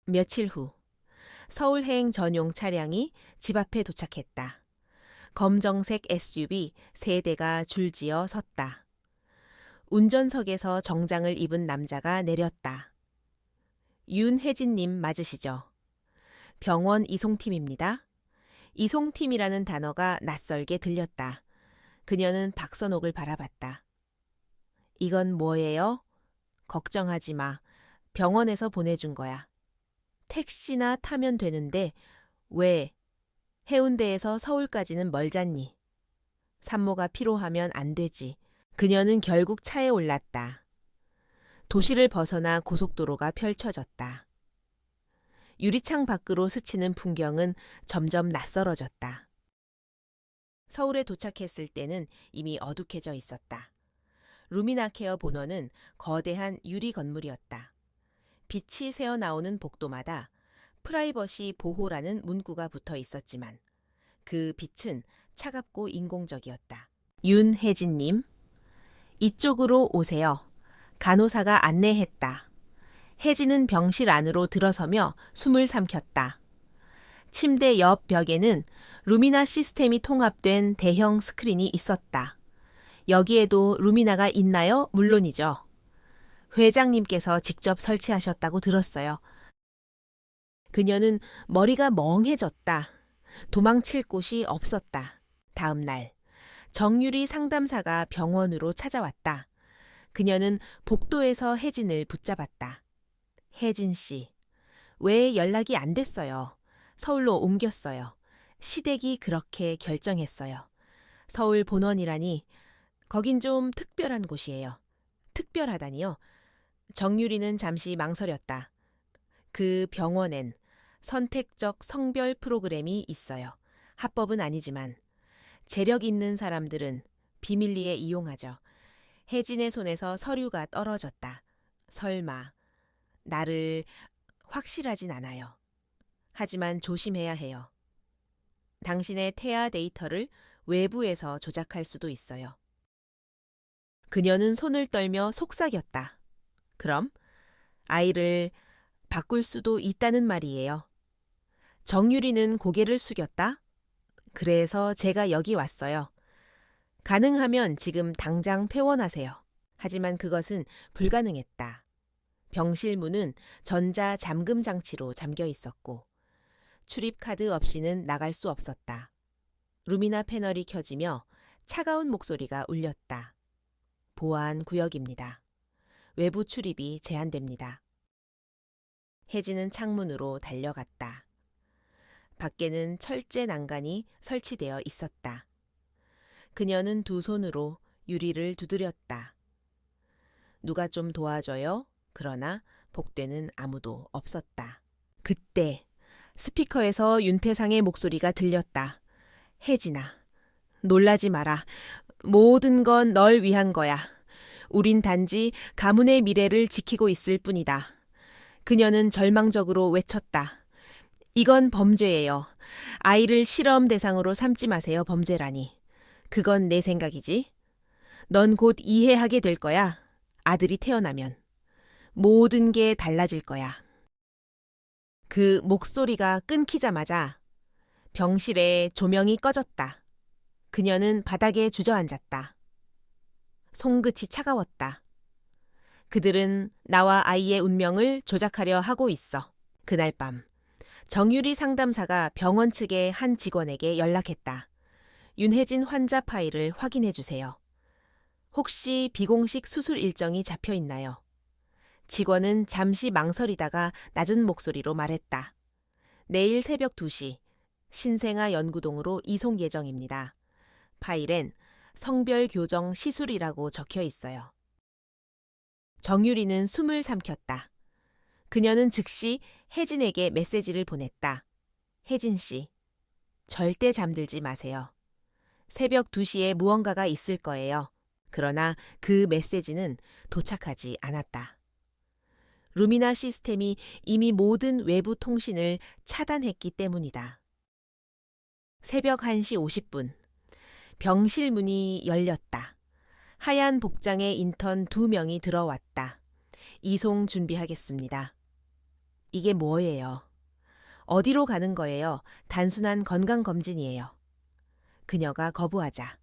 며칠 후, 서울행 전용 차량이 집 앞에 도착했다. 검정색 SUV 3대가 줄지어 섰다. 운전석에서 정장을 입은 남자가 내렸다. 윤혜진님 맞으시죠? 병원 이송팀입니다. 이송팀이라는 단어가 낯설게 들렸다. 그녀는 박선옥을 바라봤다. 이건 뭐예요? 걱정하지 마. 병원에서 보내준 거야. 택시나 타면 되는데 왜? 해운대에서 서울까지는 멀잖니. 산모가 필요하면 안 되지. 그녀는 결국 차에 올랐다. 도시를 벗어나 고속도로가 펼쳐졌다. 유리창 밖으로 스치는 풍경은 점점 낯설어졌다. 서울에 도착했을 때는 이미 어둑해져 있었다. 루미나케어 본원은 거대한 유리 건물이었다. 빛이 새어나오는 복도마다 프라이버시 보호라는 문구가 붙어 있었지만 그 빛은 차갑고 인공적이었다. 윤혜진님, 이쪽으로 오세요. 간호사가 안내했다. 혜진은 병실 안으로 들어서며 숨을 삼켰다. 침대 옆 벽에는 루미나 시스템이 통합된 대형 스크린이 있었다. 여기에도 루미나가 있나요? 물론이죠. 회장님께서 직접 설치하셨다고 들었어요. 그녀는 머리가 멍해졌다. 도망칠 곳이 없었다. 다음 날, 정유리 상담사가 병원으로 찾아왔다. 그녀는 복도에서 혜진을 붙잡았다. 혜진 씨, 왜 연락이 안 됐어요? 서울로 옮겼어요. 시댁이 그렇게 결정했어요. 서울 본원이라니, 거긴 좀 특별한 곳이에요. 특별하다니요? 정유리는 잠시 망설였다. 그 병원엔 선택적 성별 프로그램이 있어요. 합법은 아니지만 재력 있는 사람들은 비밀리에 이용하죠. 혜진의 손에서 서류가 떨어졌다. 설마 나를 확실하진 않아요. 하지만 조심해야 해요. 당신의 태아 데이터를 외부에서 조작할 수도 있어요. 그녀는 손을 떨며 속삭였다. 그럼 아이를 바꿀 수도 있다는 말이에요. 정유리는 고개를 숙였다. 그래서 제가 여기 왔어요. 가능하면 지금 당장 퇴원하세요. 하지만 그것은 불가능했다. 병실 문은 전자 잠금 장치로 잠겨 있었고 출입카드 없이는 나갈 수 없었다. 루미나 패널이 켜지며 차가운 목소리가 울렸다. 보안 구역입니다. 외부 출입이 제한됩니다. 혜진은 창문으로 달려갔다. 밖에는 철제 난간이 설치되어 있었다. 그녀는 두 손으로 유리를 두드렸다. 누가 좀 도와줘요? 그러나 복도에는 아무도 없었다. 그때 스피커에서 윤태상의 목소리가 들렸다. 혜진아, 놀라지 마라. 모든 건 널 위한 거야. 우린 단지 가문의 미래를 지키고 있을 뿐이다. 그녀는 절망적으로 외쳤다. 이건 범죄예요. 아이를 실험 대상으로 삼지 마세요, 범죄라니. 그건 내 생각이지. 넌 곧 이해하게 될 거야. 아들이 태어나면. 모든 게 달라질 거야. 그 목소리가 끊기자마자 병실에 조명이 꺼졌다. 그녀는 바닥에 주저앉았다. 손끝이 차가웠다. 그들은 나와 아이의 운명을 조작하려 하고 있어. 그날 밤 정유리 상담사가 병원 측의 한 직원에게 연락했다. 윤혜진 환자 파일을 확인해 주세요. 혹시 비공식 수술 일정이 잡혀 있나요? 직원은 잠시 망설이다가 낮은 목소리로 말했다. 내일 새벽 2시 신생아 연구동으로 이송 예정입니다. 파일엔 성별 교정 시술이라고 적혀 있어요. 정유리는 숨을 삼켰다. 그녀는 즉시 혜진에게 메시지를 보냈다. 혜진 씨, 절대 잠들지 마세요. 새벽 2시에 무언가가 있을 거예요. 그러나 그 메시지는 도착하지 않았다. 루미나 시스템이 이미 모든 외부 통신을 차단했기 때문이다. 새벽 1시 50분, 병실 문이 열렸다. 하얀 복장의 인턴 2명이 들어왔다. 이송 준비하겠습니다. 이게 뭐예요? 어디로 가는 거예요? 단순한 건강검진이에요. 그녀가 거부하자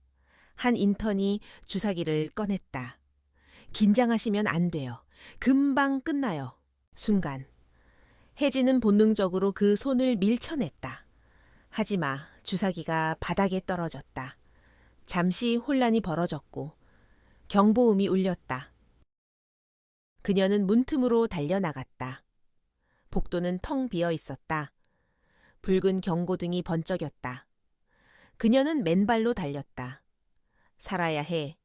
한 인턴이 주사기를 꺼냈다. 긴장하시면 안 돼요. 금방 끝나요. 순간 혜진은 본능적으로 그 손을 밀쳐냈다. 하지마, 주사기가 바닥에 떨어졌다. 잠시 혼란이 벌어졌고 경보음이 울렸다. 그녀는 문틈으로 달려나갔다. 복도는 텅 비어 있었다. 붉은 경고등이 번쩍였다. 그녀는 맨발로 달렸다. 살아야 해.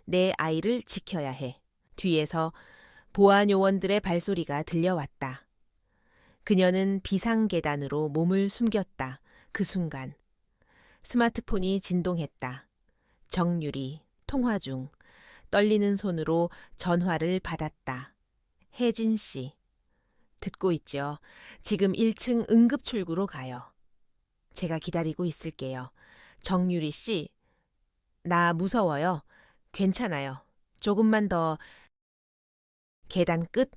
내 아이를 지켜야 해. 뒤에서 보안요원들의 발소리가 들려왔다. 그녀는 비상계단으로 몸을 숨겼다. 그 순간 스마트폰이 진동했다. 정유리, 통화 중. 떨리는 손으로 전화를 받았다. 혜진 씨. 듣고 있죠. 지금 1층 응급출구로 가요. 제가 기다리고 있을게요. 정유리 씨. 나 무서워요. 괜찮아요. 조금만 더. 계단 끝,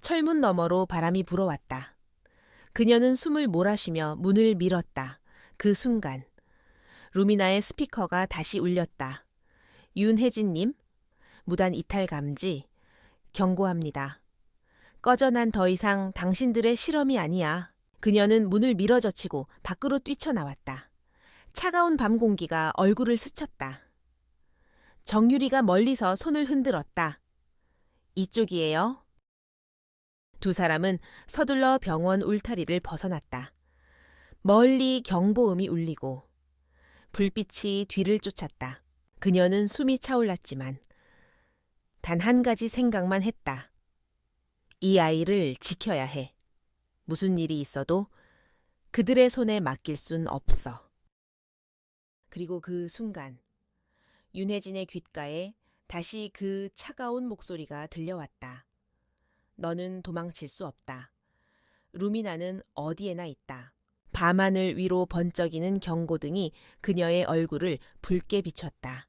철문 너머로 바람이 불어왔다. 그녀는 숨을 몰아쉬며 문을 밀었다. 그 순간 루미나의 스피커가 다시 울렸다. 윤혜진님, 무단 이탈 감지, 경고합니다. 꺼져 난 더 이상 당신들의 실험이 아니야. 그녀는 문을 밀어젖히고 밖으로 뛰쳐나왔다. 차가운 밤 공기가 얼굴을 스쳤다. 정유리가 멀리서 손을 흔들었다. 이쪽이에요. 두 사람은 서둘러 병원 울타리를 벗어났다. 멀리 경보음이 울리고 불빛이 뒤를 쫓았다. 그녀는 숨이 차올랐지만 단 한 가지 생각만 했다. 이 아이를 지켜야 해. 무슨 일이 있어도 그들의 손에 맡길 순 없어. 그리고 그 순간 윤혜진의 귓가에 다시 그 차가운 목소리가 들려왔다. 너는 도망칠 수 없다. 루미나는 어디에나 있다. 밤하늘 위로 번쩍이는 경고등이 그녀의 얼굴을 붉게 비췄다.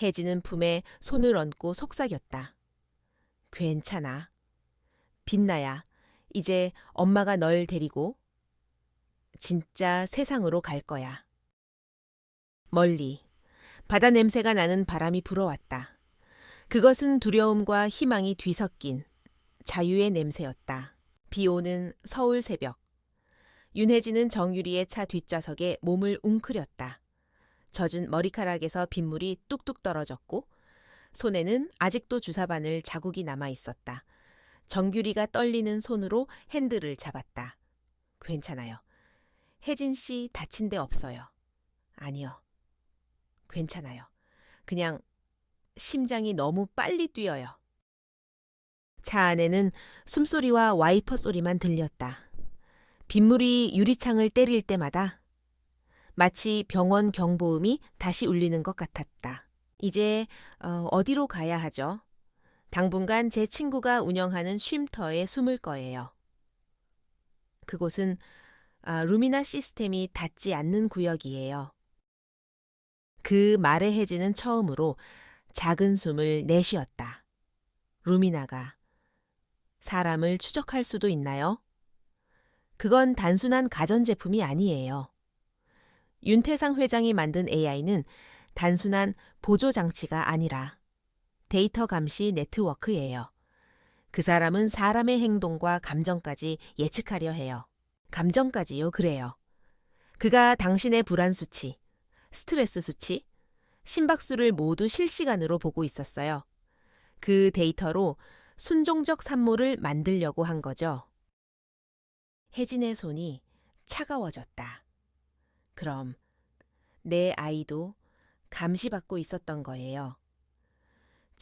혜진은 품에 손을 얹고 속삭였다. 괜찮아. 빛나야, 이제 엄마가 널 데리고 진짜 세상으로 갈 거야. 멀리 바다 냄새가 나는 바람이 불어왔다. 그것은 두려움과 희망이 뒤섞인 자유의 냄새였다. 비 오는 서울 새벽. 윤혜진은 정유리의 차 뒷좌석에 몸을 웅크렸다. 젖은 머리카락에서 빗물이 뚝뚝 떨어졌고 손에는 아직도 주사바늘 자국이 남아 있었다. 정유리가 떨리는 손으로 핸들을 잡았다. 괜찮아요. 혜진 씨 다친 데 없어요. 아니요. 괜찮아요. 그냥 심장이 너무 빨리 뛰어요. 차 안에는 숨소리와 와이퍼 소리만 들렸다. 빗물이 유리창을 때릴 때마다 마치 병원 경보음이 다시 울리는 것 같았다. 이제 어디로 가야 하죠? 당분간 제 친구가 운영하는 쉼터에 숨을 거예요. 그곳은 루미나 시스템이 닿지 않는 구역이에요. 그 말에 혜진은 처음으로 작은 숨을 내쉬었다. 루미나가 사람을 추적할 수도 있나요? 그건 단순한 가전제품이 아니에요. 윤태상 회장이 만든 AI는 단순한 보조장치가 아니라 데이터 감시 네트워크예요. 그 사람은 사람의 행동과 감정까지 예측하려 해요. 감정까지요, 그래요. 그가 당신의 불안 수치, 스트레스 수치, 심박수를 모두 실시간으로 보고 있었어요. 그 데이터로 순종적 산모를 만들려고 한 거죠. 혜진의 손이 차가워졌다. 그럼 내 아이도 감시받고 있었던 거예요.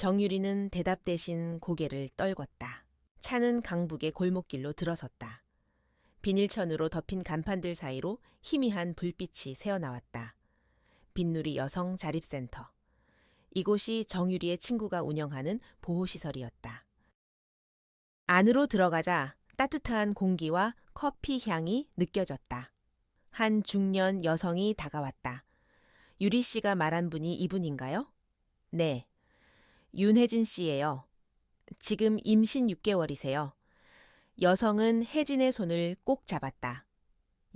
정유리는 대답 대신 고개를 떨궜다. 차는 강북의 골목길로 들어섰다. 비닐천으로 덮인 간판들 사이로 희미한 불빛이 새어나왔다. 빈누리 여성 자립센터. 이곳이 정유리의 친구가 운영하는 보호시설이었다. 안으로 들어가자 따뜻한 공기와 커피 향이 느껴졌다. 한 중년 여성이 다가왔다. 유리 씨가 말한 분이 이분인가요? 네. 윤혜진 씨예요. 지금 임신 6개월이세요. 여성은 혜진의 손을 꼭 잡았다.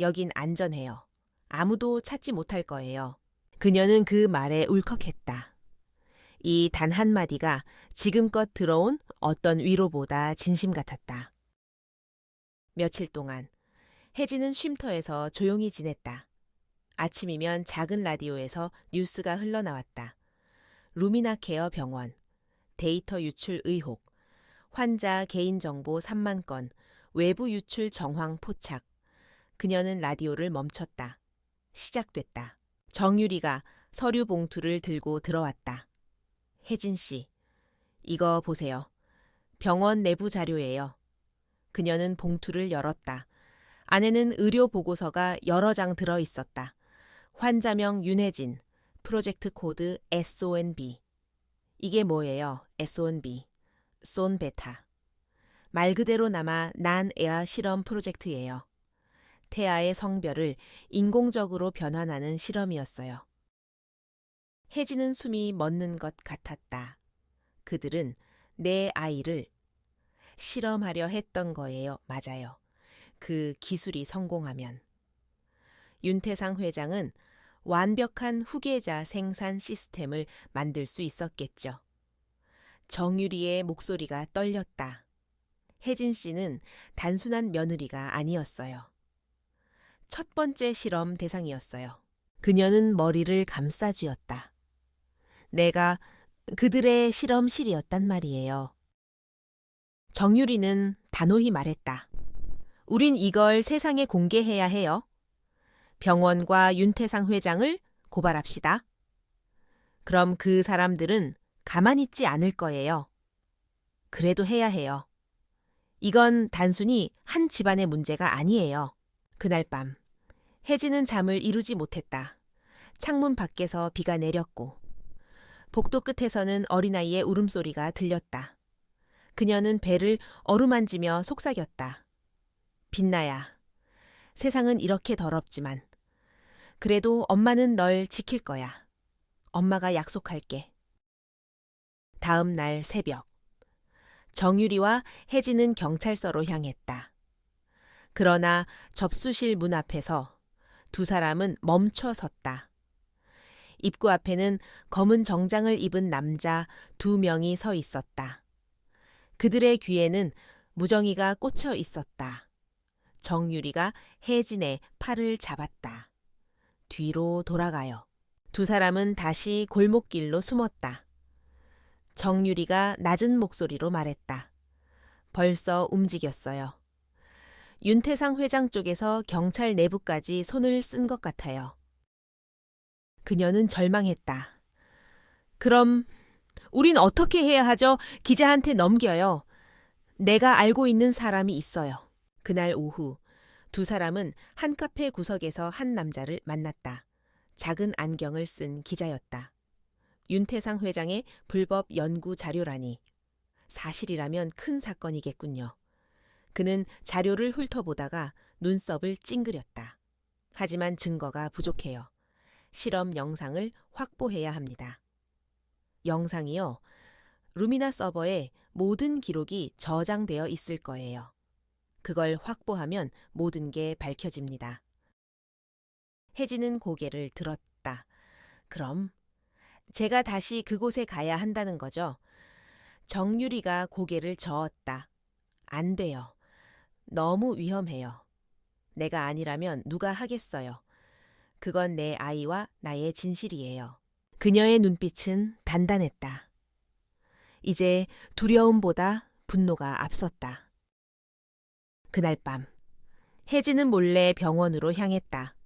여긴 안전해요. 아무도 찾지 못할 거예요. 그녀는 그 말에 울컥했다. 이 단 한마디가 지금껏 들어온 어떤 위로보다 진심 같았다. 며칠 동안 혜진은 쉼터에서 조용히 지냈다. 아침이면 작은 라디오에서 뉴스가 흘러나왔다. 루미나케어 병원, 데이터 유출 의혹, 환자 개인정보 3만 건, 외부 유출 정황 포착. 그녀는 라디오를 멈췄다. 시작됐다. 정유리가 서류 봉투를 들고 들어왔다. 혜진 씨, 이거 보세요. 병원 내부 자료예요. 그녀는 봉투를 열었다. 안에는 의료 보고서가 여러 장 들어 있었다. 환자명 윤혜진, 프로젝트 코드 SONB. 이게 뭐예요? SONB. 손베타. 말 그대로나마 난에아 실험 프로젝트예요. 태아의 성별을 인공적으로 변환하는 실험이었어요. 혜진은 숨이 멎는 것 같았다. 그들은 내 아이를 실험하려 했던 거예요. 맞아요. 그 기술이 성공하면. 윤태상 회장은 완벽한 후계자 생산 시스템을 만들 수 있었겠죠. 정유리의 목소리가 떨렸다. 혜진 씨는 단순한 며느리가 아니었어요. 첫 번째 실험 대상이었어요. 그녀는 머리를 감싸쥐었다. 내가 그들의 실험실이었단 말이에요. 정유리는 단호히 말했다. 우린 이걸 세상에 공개해야 해요. 병원과 윤태상 회장을 고발합시다. 그럼 그 사람들은 가만히 있지 않을 거예요. 그래도 해야 해요. 이건 단순히 한 집안의 문제가 아니에요. 그날 밤, 혜진은 잠을 이루지 못했다. 창문 밖에서 비가 내렸고, 복도 끝에서는 어린아이의 울음소리가 들렸다. 그녀는 배를 어루만지며 속삭였다. 빛나야, 세상은 이렇게 더럽지만, 그래도 엄마는 널 지킬 거야. 엄마가 약속할게. 다음 날 새벽, 정유리와 혜진은 경찰서로 향했다. 그러나 접수실 문 앞에서 두 사람은 멈춰 섰다. 입구 앞에는 검은 정장을 입은 남자 2명이 서 있었다. 그들의 귀에는 무정이가 꽂혀 있었다. 정유리가 혜진의 팔을 잡았다. 뒤로 돌아가요. 두 사람은 다시 골목길로 숨었다. 정유리가 낮은 목소리로 말했다. 벌써 움직였어요. 윤태상 회장 쪽에서 경찰 내부까지 손을 쓴 것 같아요. 그녀는 절망했다. 그럼 우린 어떻게 해야 하죠? 기자한테 넘겨요. 내가 알고 있는 사람이 있어요. 그날 오후 두 사람은 한 카페 구석에서 한 남자를 만났다. 작은 안경을 쓴 기자였다. 윤태상 회장의 불법 연구 자료라니. 사실이라면 큰 사건이겠군요. 그는 자료를 훑어보다가 눈썹을 찡그렸다. 하지만 증거가 부족해요. 실험 영상을 확보해야 합니다. 영상이요. 루미나 서버에 모든 기록이 저장되어 있을 거예요. 그걸 확보하면 모든 게 밝혀집니다. 혜진은 고개를 들었다. 그럼 제가 다시 그곳에 가야 한다는 거죠. 정유리가 고개를 저었다. 안 돼요. 너무 위험해요. 내가 아니라면 누가 하겠어요. 그건 내 아이와 나의 진실이에요. 그녀의 눈빛은 단단했다. 이제 두려움보다 분노가 앞섰다. 그날 밤, 혜진은 몰래 병원으로 향했다.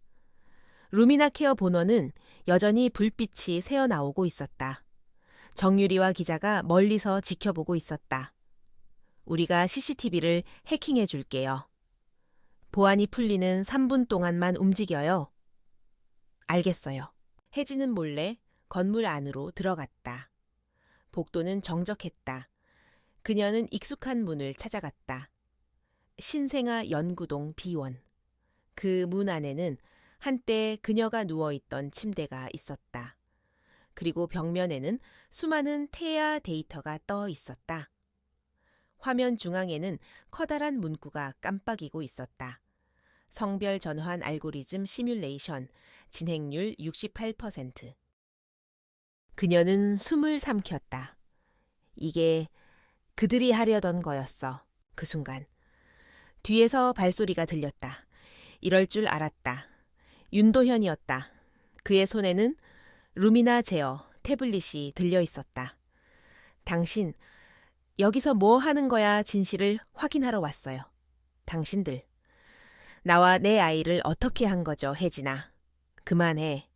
루미나 케어 본원은 여전히 불빛이 새어나오고 있었다. 정유리와 기자가 멀리서 지켜보고 있었다. 우리가 CCTV를 해킹해 줄게요. 보안이 풀리는 3분 동안만 움직여요. 알겠어요. 혜진은 몰래 건물 안으로 들어갔다. 복도는 정적했다. 그녀는 익숙한 문을 찾아갔다. 신생아 연구동 B1. 그 문 안에는 한때 그녀가 누워있던 침대가 있었다. 그리고 벽면에는 수많은 태아 데이터가 떠 있었다. 화면 중앙에는 커다란 문구가 깜빡이고 있었다. 성별 전환 알고리즘 시뮬레이션, 진행률 68%. 그녀는 숨을 삼켰다. 이게 그들이 하려던 거였어. 그 순간. 뒤에서 발소리가 들렸다. 이럴 줄 알았다. 윤도현이었다. 그의 손에는 루미나 제어 태블릿이 들려 있었다. 당신, 여기서 뭐 하는 거야? 진실을 확인하러 왔어요. 당신들. 나와 내 아이를 어떻게 한 거죠, 혜진아? 그만해.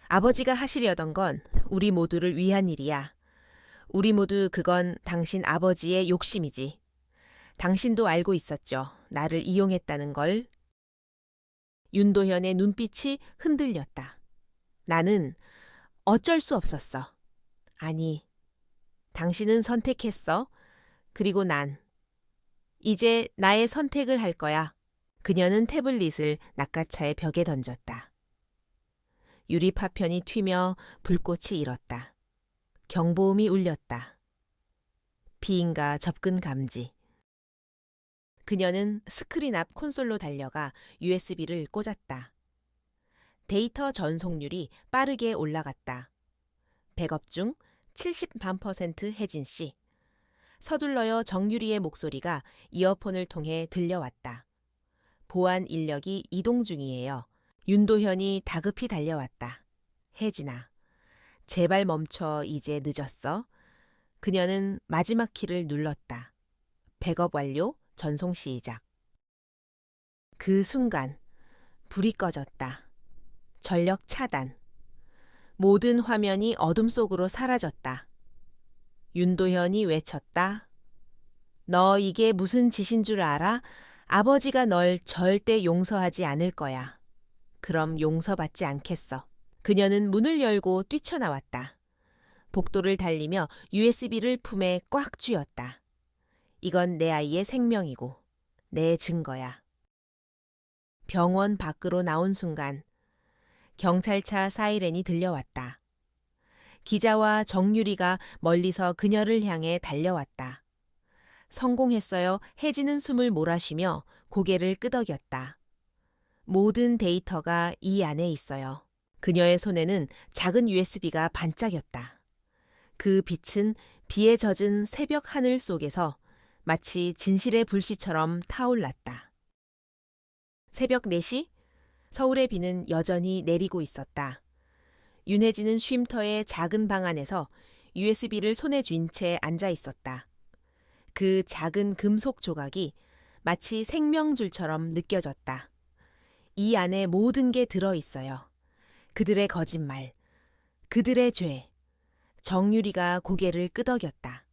아버지가 하시려던 건 우리 모두를 위한 일이야. 우리 모두 그건 당신 아버지의 욕심이지. 당신도 알고 있었죠. 나를 이용했다는 걸. 윤도현의 눈빛이 흔들렸다. 나는 어쩔 수 없었어. 아니, 당신은 선택했어. 그리고 난. 이제 나의 선택을 할 거야. 그녀는 태블릿을 낚아차의 벽에 던졌다. 유리 파편이 튀며 불꽃이 일었다. 경보음이 울렸다. 비인가 접근 감지. 그녀는 스크린 앞 콘솔로 달려가 USB를 꽂았다. 데이터 전송률이 빠르게 올라갔다. 백업 중 70% 혜진 씨. 서둘러요 정유리의 목소리가 이어폰을 통해 들려왔다. 보안 인력이 이동 중이에요. 윤도현이 다급히 달려왔다. 혜진아, 제발 멈춰. 이제 늦었어. 그녀는 마지막 키를 눌렀다. 백업 완료, 전송 시작. 그 순간 불이 꺼졌다. 전력 차단. 모든 화면이 어둠 속으로 사라졌다. 윤도현이 외쳤다. 너 이게 무슨 짓인 줄 알아? 아버지가 널 절대 용서하지 않을 거야. 그럼 용서받지 않겠어. 그녀는 문을 열고 뛰쳐나왔다. 복도를 달리며 USB를 품에 꽉 쥐었다. 이건 내 아이의 생명이고 내 증거야. 병원 밖으로 나온 순간 경찰차 사이렌이 들려왔다. 기자와 정유리가 멀리서 그녀를 향해 달려왔다. 성공했어요. 혜진은 숨을 몰아쉬며 고개를 끄덕였다. 모든 데이터가 이 안에 있어요. 그녀의 손에는 작은 USB가 반짝였다. 그 빛은 비에 젖은 새벽 하늘 속에서 마치 진실의 불씨처럼 타올랐다. 새벽 4시, 서울의 비는 여전히 내리고 있었다. 윤혜진은 쉼터의 작은 방 안에서 USB를 손에 쥔 채 앉아 있었다. 그 작은 금속 조각이 마치 생명줄처럼 느껴졌다. 이 안에 모든 게 들어 있어요. 그들의 거짓말, 그들의 죄. 정유리가 고개를 끄덕였다.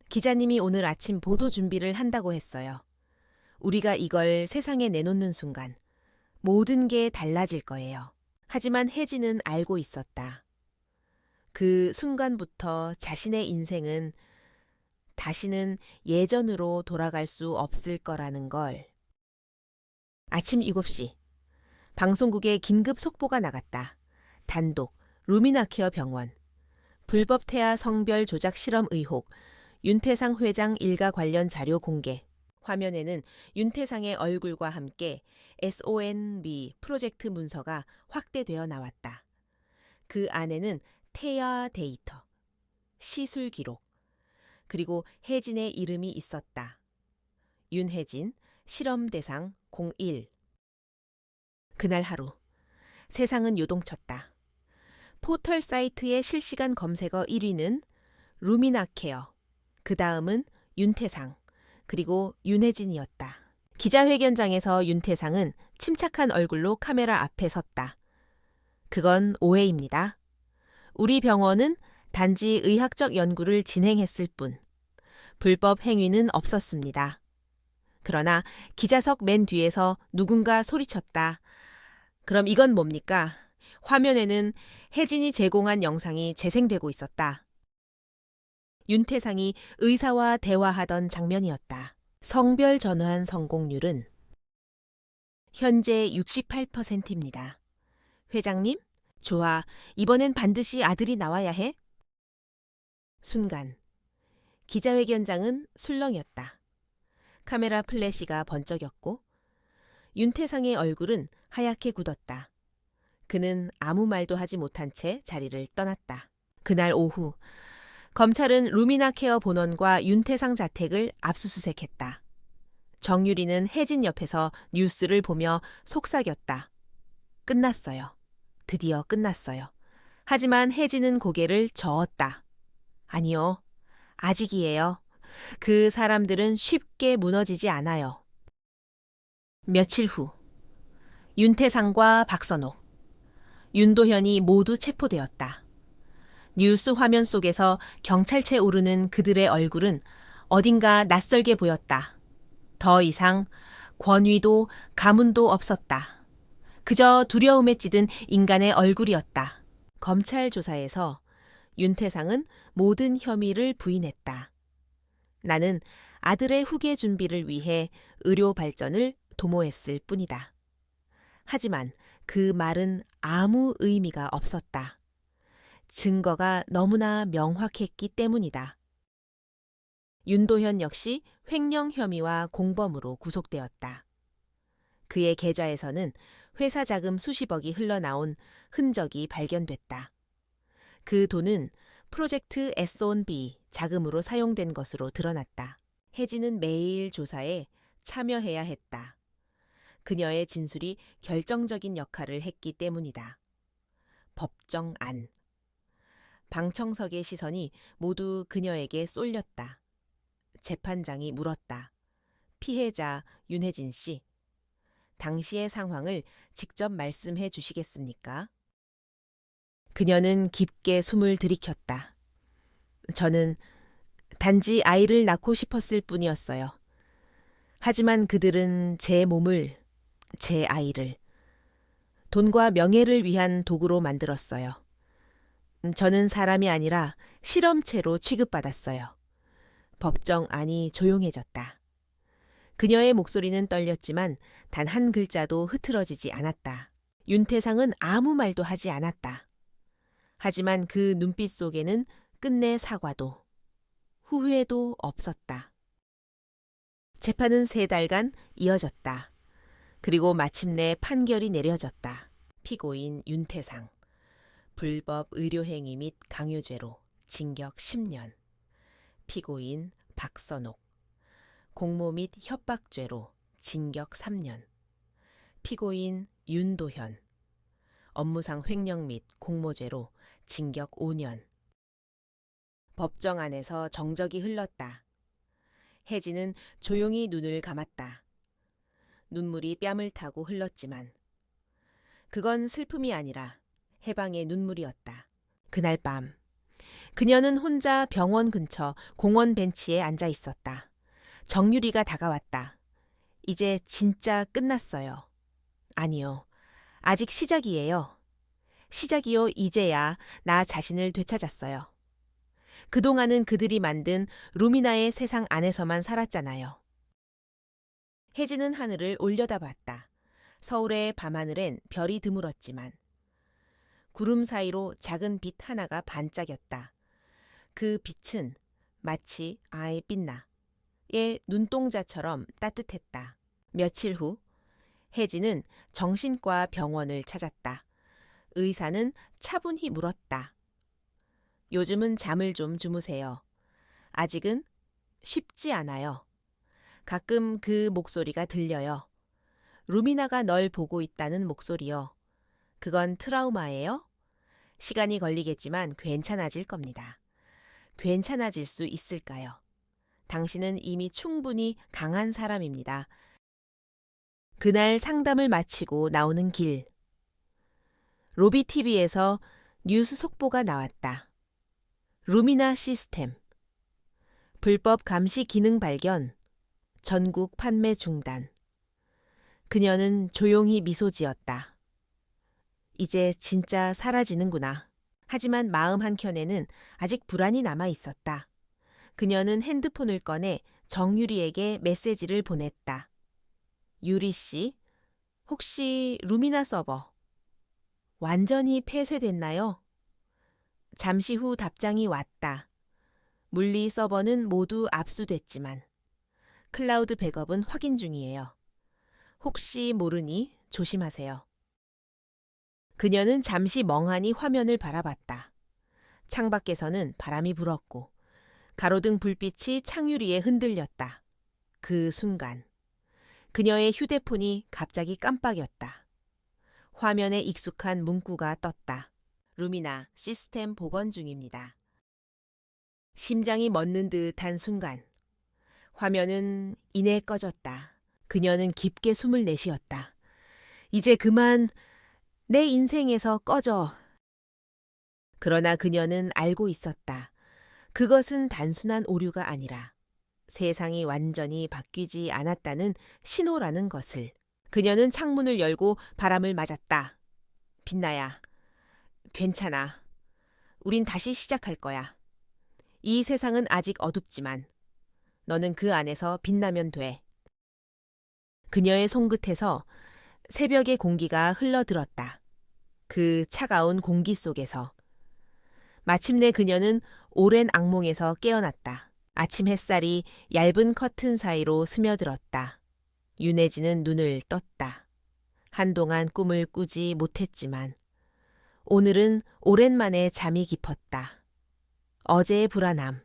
기자님이 오늘 아침 보도 준비를 한다고 했어요. 우리가 이걸 세상에 내놓는 순간 모든 게 달라질 거예요. 하지만 혜진은 알고 있었다. 그 순간부터 자신의 인생은 다시는 예전으로 돌아갈 수 없을 거라는 걸. 아침 7시. 방송국에 긴급 속보가 나갔다. 단독, 루미나케어 병원. 불법 태아 성별 조작 실험 의혹. 윤태상 회장 일가 관련 자료 공개. 화면에는 윤태상의 얼굴과 함께 SONB 프로젝트 문서가 확대되어 나왔다. 그 안에는 태아 데이터, 시술 기록, 그리고 혜진의 이름이 있었다. 윤혜진, 실험 대상 01. 그날 하루, 세상은 요동쳤다. 포털 사이트의 실시간 검색어 1위는 루미나케어, 그 다음은 윤태상, 그리고 윤혜진이었다. 기자회견장에서 윤태상은 침착한 얼굴로 카메라 앞에 섰다. 그건 오해입니다. 우리 병원은 단지 의학적 연구를 진행했을 뿐, 불법 행위는 없었습니다. 그러나 기자석 맨 뒤에서 누군가 소리쳤다. 그럼 이건 뭡니까? 화면에는 혜진이 제공한 영상이 재생되고 있었다. 윤태상이 의사와 대화하던 장면이었다. 성별 전환 성공률은 현재 68%입니다. 회장님, 좋아. 이번엔 반드시 아들이 나와야 해. 순간, 기자회견장은 술렁였다. 카메라 플래시가 번쩍였고 윤태상의 얼굴은 하얗게 굳었다. 그는 아무 말도 하지 못한 채 자리를 떠났다. 그날 오후, 검찰은 루미나케어 본원과 윤태상 자택을 압수수색했다. 정유리는 혜진 옆에서 뉴스를 보며 속삭였다. 끝났어요. 드디어 끝났어요. 하지만 혜진은 고개를 저었다. 아니요, 아직이에요. 그 사람들은 쉽게 무너지지 않아요. 며칠 후, 윤태상과 박선옥, 윤도현이 모두 체포되었다. 뉴스 화면 속에서 경찰차에 오르는 그들의 얼굴은 어딘가 낯설게 보였다. 더 이상 권위도 가문도 없었다. 그저 두려움에 찌든 인간의 얼굴이었다. 검찰 조사에서 윤태상은 모든 혐의를 부인했다. 나는 아들의 후계 준비를 위해 의료 발전을 도모했을 뿐이다. 하지만 그 말은 아무 의미가 없었다. 증거가 너무나 명확했기 때문이다. 윤도현 역시 횡령 혐의와 공범으로 구속되었다. 그의 계좌에서는 회사 자금 수십억이 흘러나온 흔적이 발견됐다. 그 돈은 프로젝트 S&B 자금으로 사용된 것으로 드러났다. 혜진은 매일 조사에 참여해야 했다. 그녀의 진술이 결정적인 역할을 했기 때문이다. 법정 안. 방청석의 시선이 모두 그녀에게 쏠렸다. 재판장이 물었다. 피해자 윤혜진 씨, 당시의 상황을 직접 말씀해 주시겠습니까? 그녀는 깊게 숨을 들이켰다. 저는 단지 아이를 낳고 싶었을 뿐이었어요. 하지만 그들은 제 몸을, 제 아이를 돈과 명예를 위한 도구로 만들었어요. 저는 사람이 아니라 실험체로 취급받았어요. 법정 안이 조용해졌다. 그녀의 목소리는 떨렸지만 단 한 글자도 흐트러지지 않았다. 윤태상은 아무 말도 하지 않았다. 하지만 그 눈빛 속에는 끝내 사과도, 후회도 없었다. 재판은 3달간 이어졌다. 그리고 마침내 판결이 내려졌다. 피고인 윤태상, 불법 의료행위 및 강요죄로 징역 10년. 피고인 박선옥, 공모 및 협박죄로 징역 3년. 피고인 윤도현, 업무상 횡령 및 공모죄로 징역 5년. 법정 안에서 정적이 흘렀다. 혜진은 조용히 눈을 감았다. 눈물이 뺨을 타고 흘렀지만 그건 슬픔이 아니라 해방의 눈물이었다. 그날 밤 그녀는 혼자 병원 근처 공원 벤치에 앉아 있었다. 정유리가 다가왔다. 이제 진짜 끝났어요. 아니요. 아직 시작이에요. 시작이요. 이제야 나 자신을 되찾았어요. 그동안은 그들이 만든 루미나의 세상 안에서만 살았잖아요. 혜진은 하늘을 올려다봤다. 서울의 밤하늘엔 별이 드물었지만 구름 사이로 작은 빛 하나가 반짝였다. 그 빛은 마치 아이 빛나의 눈동자처럼 따뜻했다. 며칠 후 혜진은 정신과 병원을 찾았다. 의사는 차분히 물었다. 요즘은 잠을 좀 주무세요. 아직은 쉽지 않아요. 가끔 그 목소리가 들려요. 루미나가 널 보고 있다는 목소리요. 그건 트라우마예요? 시간이 걸리겠지만 괜찮아질 겁니다. 괜찮아질 수 있을까요? 당신은 이미 충분히 강한 사람입니다. 그날 상담을 마치고 나오는 길. 로비 TV에서 뉴스 속보가 나왔다. 루미나 시스템. 불법 감시 기능 발견. 전국 판매 중단. 그녀는 조용히 미소 지었다. 이제 진짜 사라지는구나. 하지만 마음 한켠에는 아직 불안이 남아 있었다. 그녀는 핸드폰을 꺼내 정유리에게 메시지를 보냈다. 유리 씨, 혹시 루미나 서버 완전히 폐쇄됐나요? 잠시 후 답장이 왔다. 물리 서버는 모두 압수됐지만 클라우드 백업은 확인 중이에요. 혹시 모르니 조심하세요. 그녀는 잠시 멍하니 화면을 바라봤다. 창밖에서는 바람이 불었고 가로등 불빛이 창유리에 흔들렸다. 그 순간 그녀의 휴대폰이 갑자기 깜빡였다. 화면에 익숙한 문구가 떴다. 루미나 시스템 복원 중입니다. 심장이 멎는 듯한 순간 화면은 이내 꺼졌다. 그녀는 깊게 숨을 내쉬었다. 이제 그만 내 인생에서 꺼져. 그러나 그녀는 알고 있었다. 그것은 단순한 오류가 아니라 세상이 완전히 바뀌지 않았다는 신호라는 것을. 그녀는 창문을 열고 바람을 맞았다. 빛나야, 괜찮아. 우린 다시 시작할 거야. 이 세상은 아직 어둡지만 너는 그 안에서 빛나면 돼. 그녀의 손끝에서 새벽의 공기가 흘러들었다. 그 차가운 공기 속에서. 마침내 그녀는 오랜 악몽에서 깨어났다. 아침 햇살이 얇은 커튼 사이로 스며들었다. 윤혜진은 눈을 떴다. 한동안 꿈을 꾸지 못했지만 오늘은 오랜만에 잠이 깊었다. 어제의 불안함,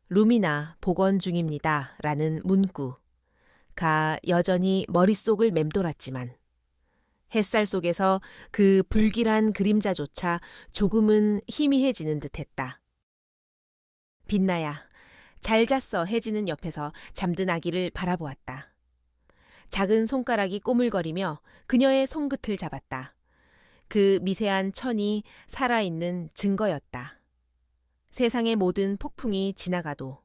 루미나 복원 중입니다. 라는 문구가 여전히 머릿속을 맴돌았지만 햇살 속에서 그 불길한 그림자조차 조금은 희미해지는 듯했다. 빛나야, 잘 잤어. 혜진은 옆에서 잠든 아기를 바라보았다. 작은 손가락이 꼬물거리며 그녀의 손끝을 잡았다. 그 미세한 천이 살아있는 증거였다. 세상의 모든 폭풍이 지나가도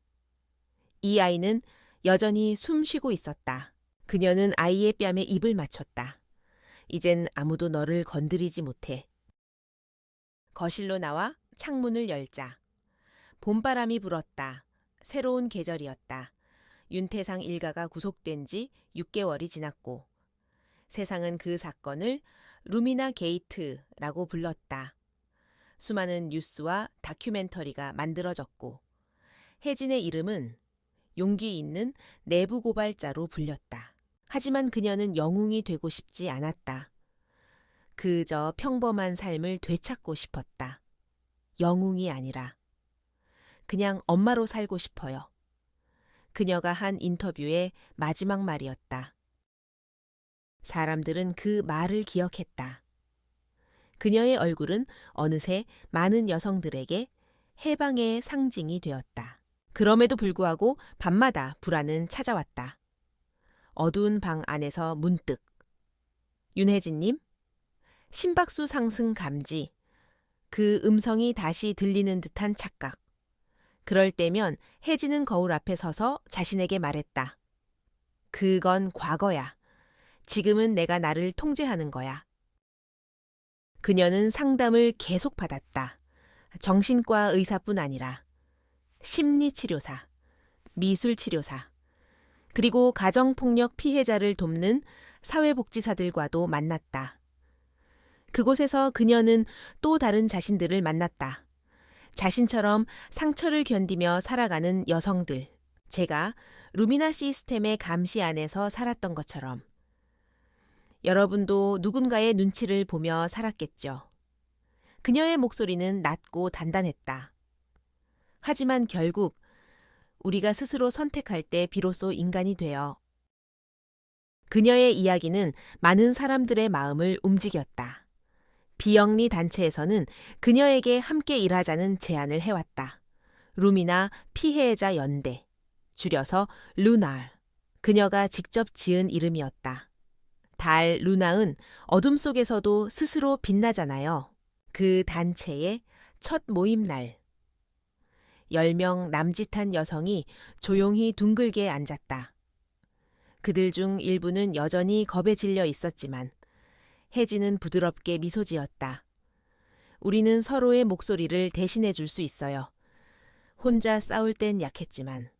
이 아이는 여전히 숨 쉬고 있었다. 그녀는 아이의 뺨에 입을 맞췄다. 이젠 아무도 너를 건드리지 못해. 거실로 나와 창문을 열자. 봄바람이 불었다. 새로운 계절이었다. 윤태상 일가가 구속된 지 6개월이 지났고 세상은 그 사건을 루미나 게이트라고 불렀다. 수많은 뉴스와 다큐멘터리가 만들어졌고 혜진의 이름은 용기 있는 내부 고발자로 불렸다. 하지만 그녀는 영웅이 되고 싶지 않았다. 그저 평범한 삶을 되찾고 싶었다. 영웅이 아니라 그냥 엄마로 살고 싶어요. 그녀가 한 인터뷰의 마지막 말이었다. 사람들은 그 말을 기억했다. 그녀의 얼굴은 어느새 많은 여성들에게 해방의 상징이 되었다. 그럼에도 불구하고 밤마다 불안은 찾아왔다. 어두운 방 안에서 문득 윤혜진님? 심박수 상승 감지. 그 음성이 다시 들리는 듯한 착각. 그럴 때면 혜진은 거울 앞에 서서 자신에게 말했다. 그건 과거야. 지금은 내가 나를 통제하는 거야. 그녀는 상담을 계속 받았다. 정신과 의사뿐 아니라 심리치료사, 미술치료사, 그리고 가정폭력 피해자를 돕는 사회복지사들과도 만났다. 그곳에서 그녀는 또 다른 자신들을 만났다. 자신처럼 상처를 견디며 살아가는 여성들. 제가 루미나 시스템의 감시 안에서 살았던 것처럼 여러분도 누군가의 눈치를 보며 살았겠죠. 그녀의 목소리는 낮고 단단했다. 하지만 결국 우리가 스스로 선택할 때 비로소 인간이 되어. 그녀의 이야기는 많은 사람들의 마음을 움직였다. 비영리 단체에서는 그녀에게 함께 일하자는 제안을 해왔다. 룸이나 피해자 연대, 줄여서 루날, 그녀가 직접 지은 이름이었다. 달 루나은 어둠 속에서도 스스로 빛나잖아요. 그 단체의 첫 모임날. 10명 남짓한 여성이 조용히 둥글게 앉았다. 그들 중 일부는 여전히 겁에 질려 있었지만 혜진은 부드럽게 미소 지었다. 우리는 서로의 목소리를 대신해 줄 수 있어요. 혼자 싸울 땐 약했지만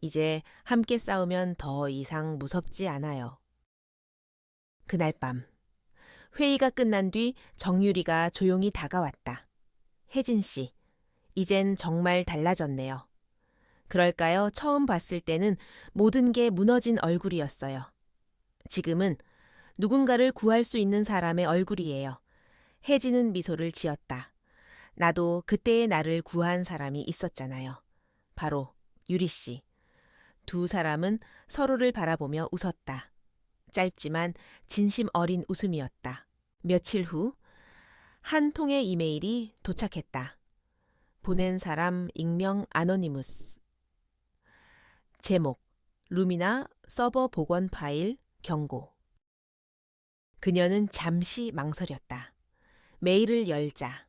이제 함께 싸우면 더 이상 무섭지 않아요. 그날 밤 회의가 끝난 뒤 정유리가 조용히 다가왔다. 혜진 씨, 이젠 정말 달라졌네요. 그럴까요? 처음 봤을 때는 모든 게 무너진 얼굴이었어요. 지금은 누군가를 구할 수 있는 사람의 얼굴이에요. 혜진은 미소를 지었다. 나도 그때의 나를 구한 사람이 있었잖아요. 바로 유리 씨. 두 사람은 서로를 바라보며 웃었다. 짧지만 진심 어린 웃음이었다. 며칠 후 한 통의 이메일이 도착했다. 보낸 사람 익명 아노니무스. 제목 루미나 서버 복원 파일 경고. 그녀는 잠시 망설였다. 메일을 열자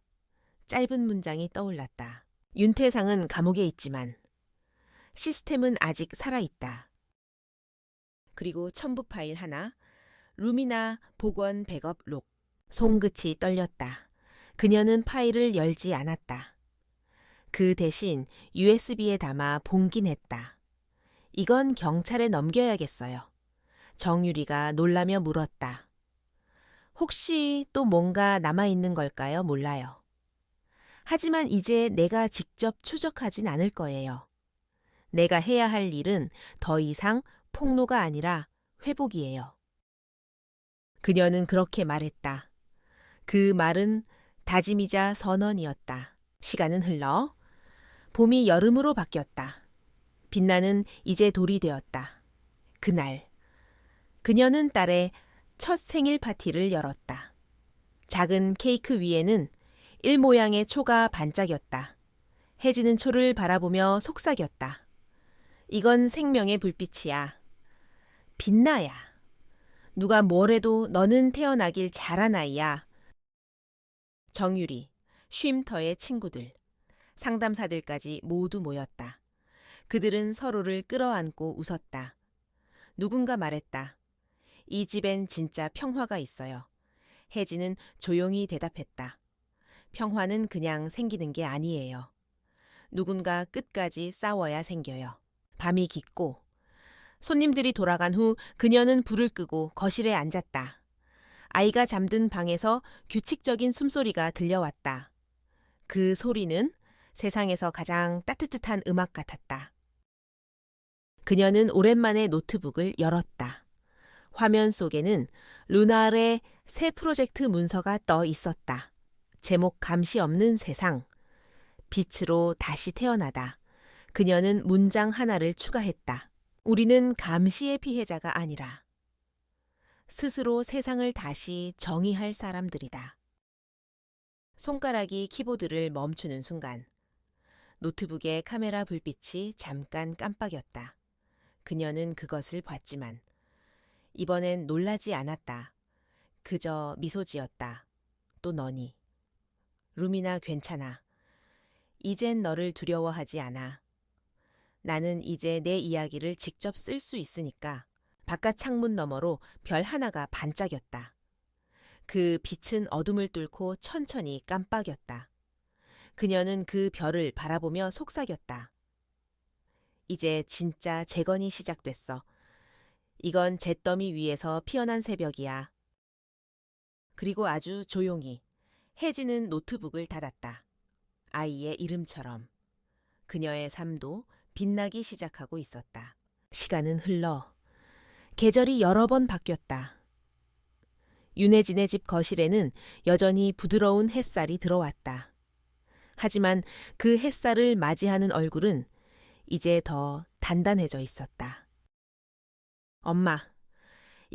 짧은 문장이 떠올랐다. 윤태상은 감옥에 있지만 시스템은 아직 살아있다. 그리고 첨부 파일 하나, 루미나 복원 백업 록. 손끝이 떨렸다. 그녀는 파일을 열지 않았다. 그 대신 USB에 담아 봉긴했다. 이건 경찰에 넘겨야겠어요. 정유리가 놀라며 물었다. 혹시 또 뭔가 남아있는 걸까요? 몰라요. 하지만 이제 내가 직접 추적하진 않을 거예요. 내가 해야 할 일은 더 이상 폭로가 아니라 회복이에요. 그녀는 그렇게 말했다. 그 말은 다짐이자 선언이었다. 시간은 흘러 봄이 여름으로 바뀌었다. 빛나는 이제 돌이 되었다. 그날 그녀는 딸의 첫 생일 파티를 열었다. 작은 케이크 위에는 일 모양의 초가 반짝였다. 혜진은 초를 바라보며 속삭였다. 이건 생명의 불빛이야. 빛나야. 누가 뭐래도 너는 태어나길 잘한 아이야. 정유리, 쉼터의 친구들, 상담사들까지 모두 모였다. 그들은 서로를 끌어안고 웃었다. 누군가 말했다. 이 집엔 진짜 평화가 있어요. 혜진은 조용히 대답했다. 평화는 그냥 생기는 게 아니에요. 누군가 끝까지 싸워야 생겨요. 밤이 깊고 손님들이 돌아간 후 그녀는 불을 끄고 거실에 앉았다. 아이가 잠든 방에서 규칙적인 숨소리가 들려왔다. 그 소리는 세상에서 가장 따뜻한 음악 같았다. 그녀는 오랜만에 노트북을 열었다. 화면 속에는 루날의 새 프로젝트 문서가 떠 있었다. 제목 감시 없는 세상. 빛으로 다시 태어나다. 그녀는 문장 하나를 추가했다. 우리는 감시의 피해자가 아니라 스스로 세상을 다시 정의할 사람들이다. 손가락이 키보드를 멈추는 순간 노트북의 카메라 불빛이 잠깐 깜빡였다. 그녀는 그것을 봤지만 이번엔 놀라지 않았다. 그저 미소 지었다. 또 너니. 루미나 괜찮아. 이젠 너를 두려워하지 않아. 나는 이제 내 이야기를 직접 쓸 수 있으니까. 바깥 창문 너머로 별 하나가 반짝였다. 그 빛은 어둠을 뚫고 천천히 깜빡였다. 그녀는 그 별을 바라보며 속삭였다. 이제 진짜 재건이 시작됐어. 이건 잿더미 위에서 피어난 새벽이야. 그리고 아주 조용히 혜진은 노트북을 닫았다. 아이의 이름처럼. 그녀의 삶도 빛나기 시작하고 있었다. 시간은 흘러 계절이 여러 번 바뀌었다. 윤혜진의 집 거실에는 여전히 부드러운 햇살이 들어왔다. 하지만 그 햇살을 맞이하는 얼굴은 이제 더 단단해져 있었다. 엄마,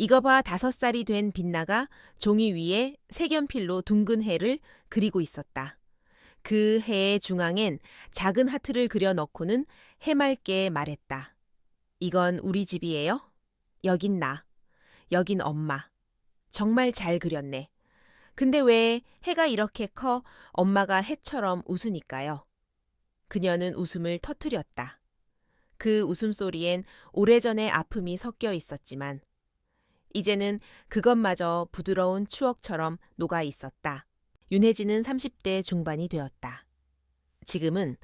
이거 봐. 5살이 된 빛나가 종이 위에 색연필로 둥근 해를 그리고 있었다. 그 해의 중앙엔 작은 하트를 그려 넣고는 해맑게 말했다. 이건 우리 집이에요? 여긴 나. 여긴 엄마. 정말 잘 그렸네. 근데 왜 해가 이렇게 커 엄마가 해처럼 웃으니까요? 그녀는 웃음을 터뜨렸다. 그 웃음소리엔 오래전의 아픔이 섞여 있었지만 이제는 그것마저 부드러운 추억처럼 녹아 있었다. 윤혜진은 30대 중반이 되었다. 지금은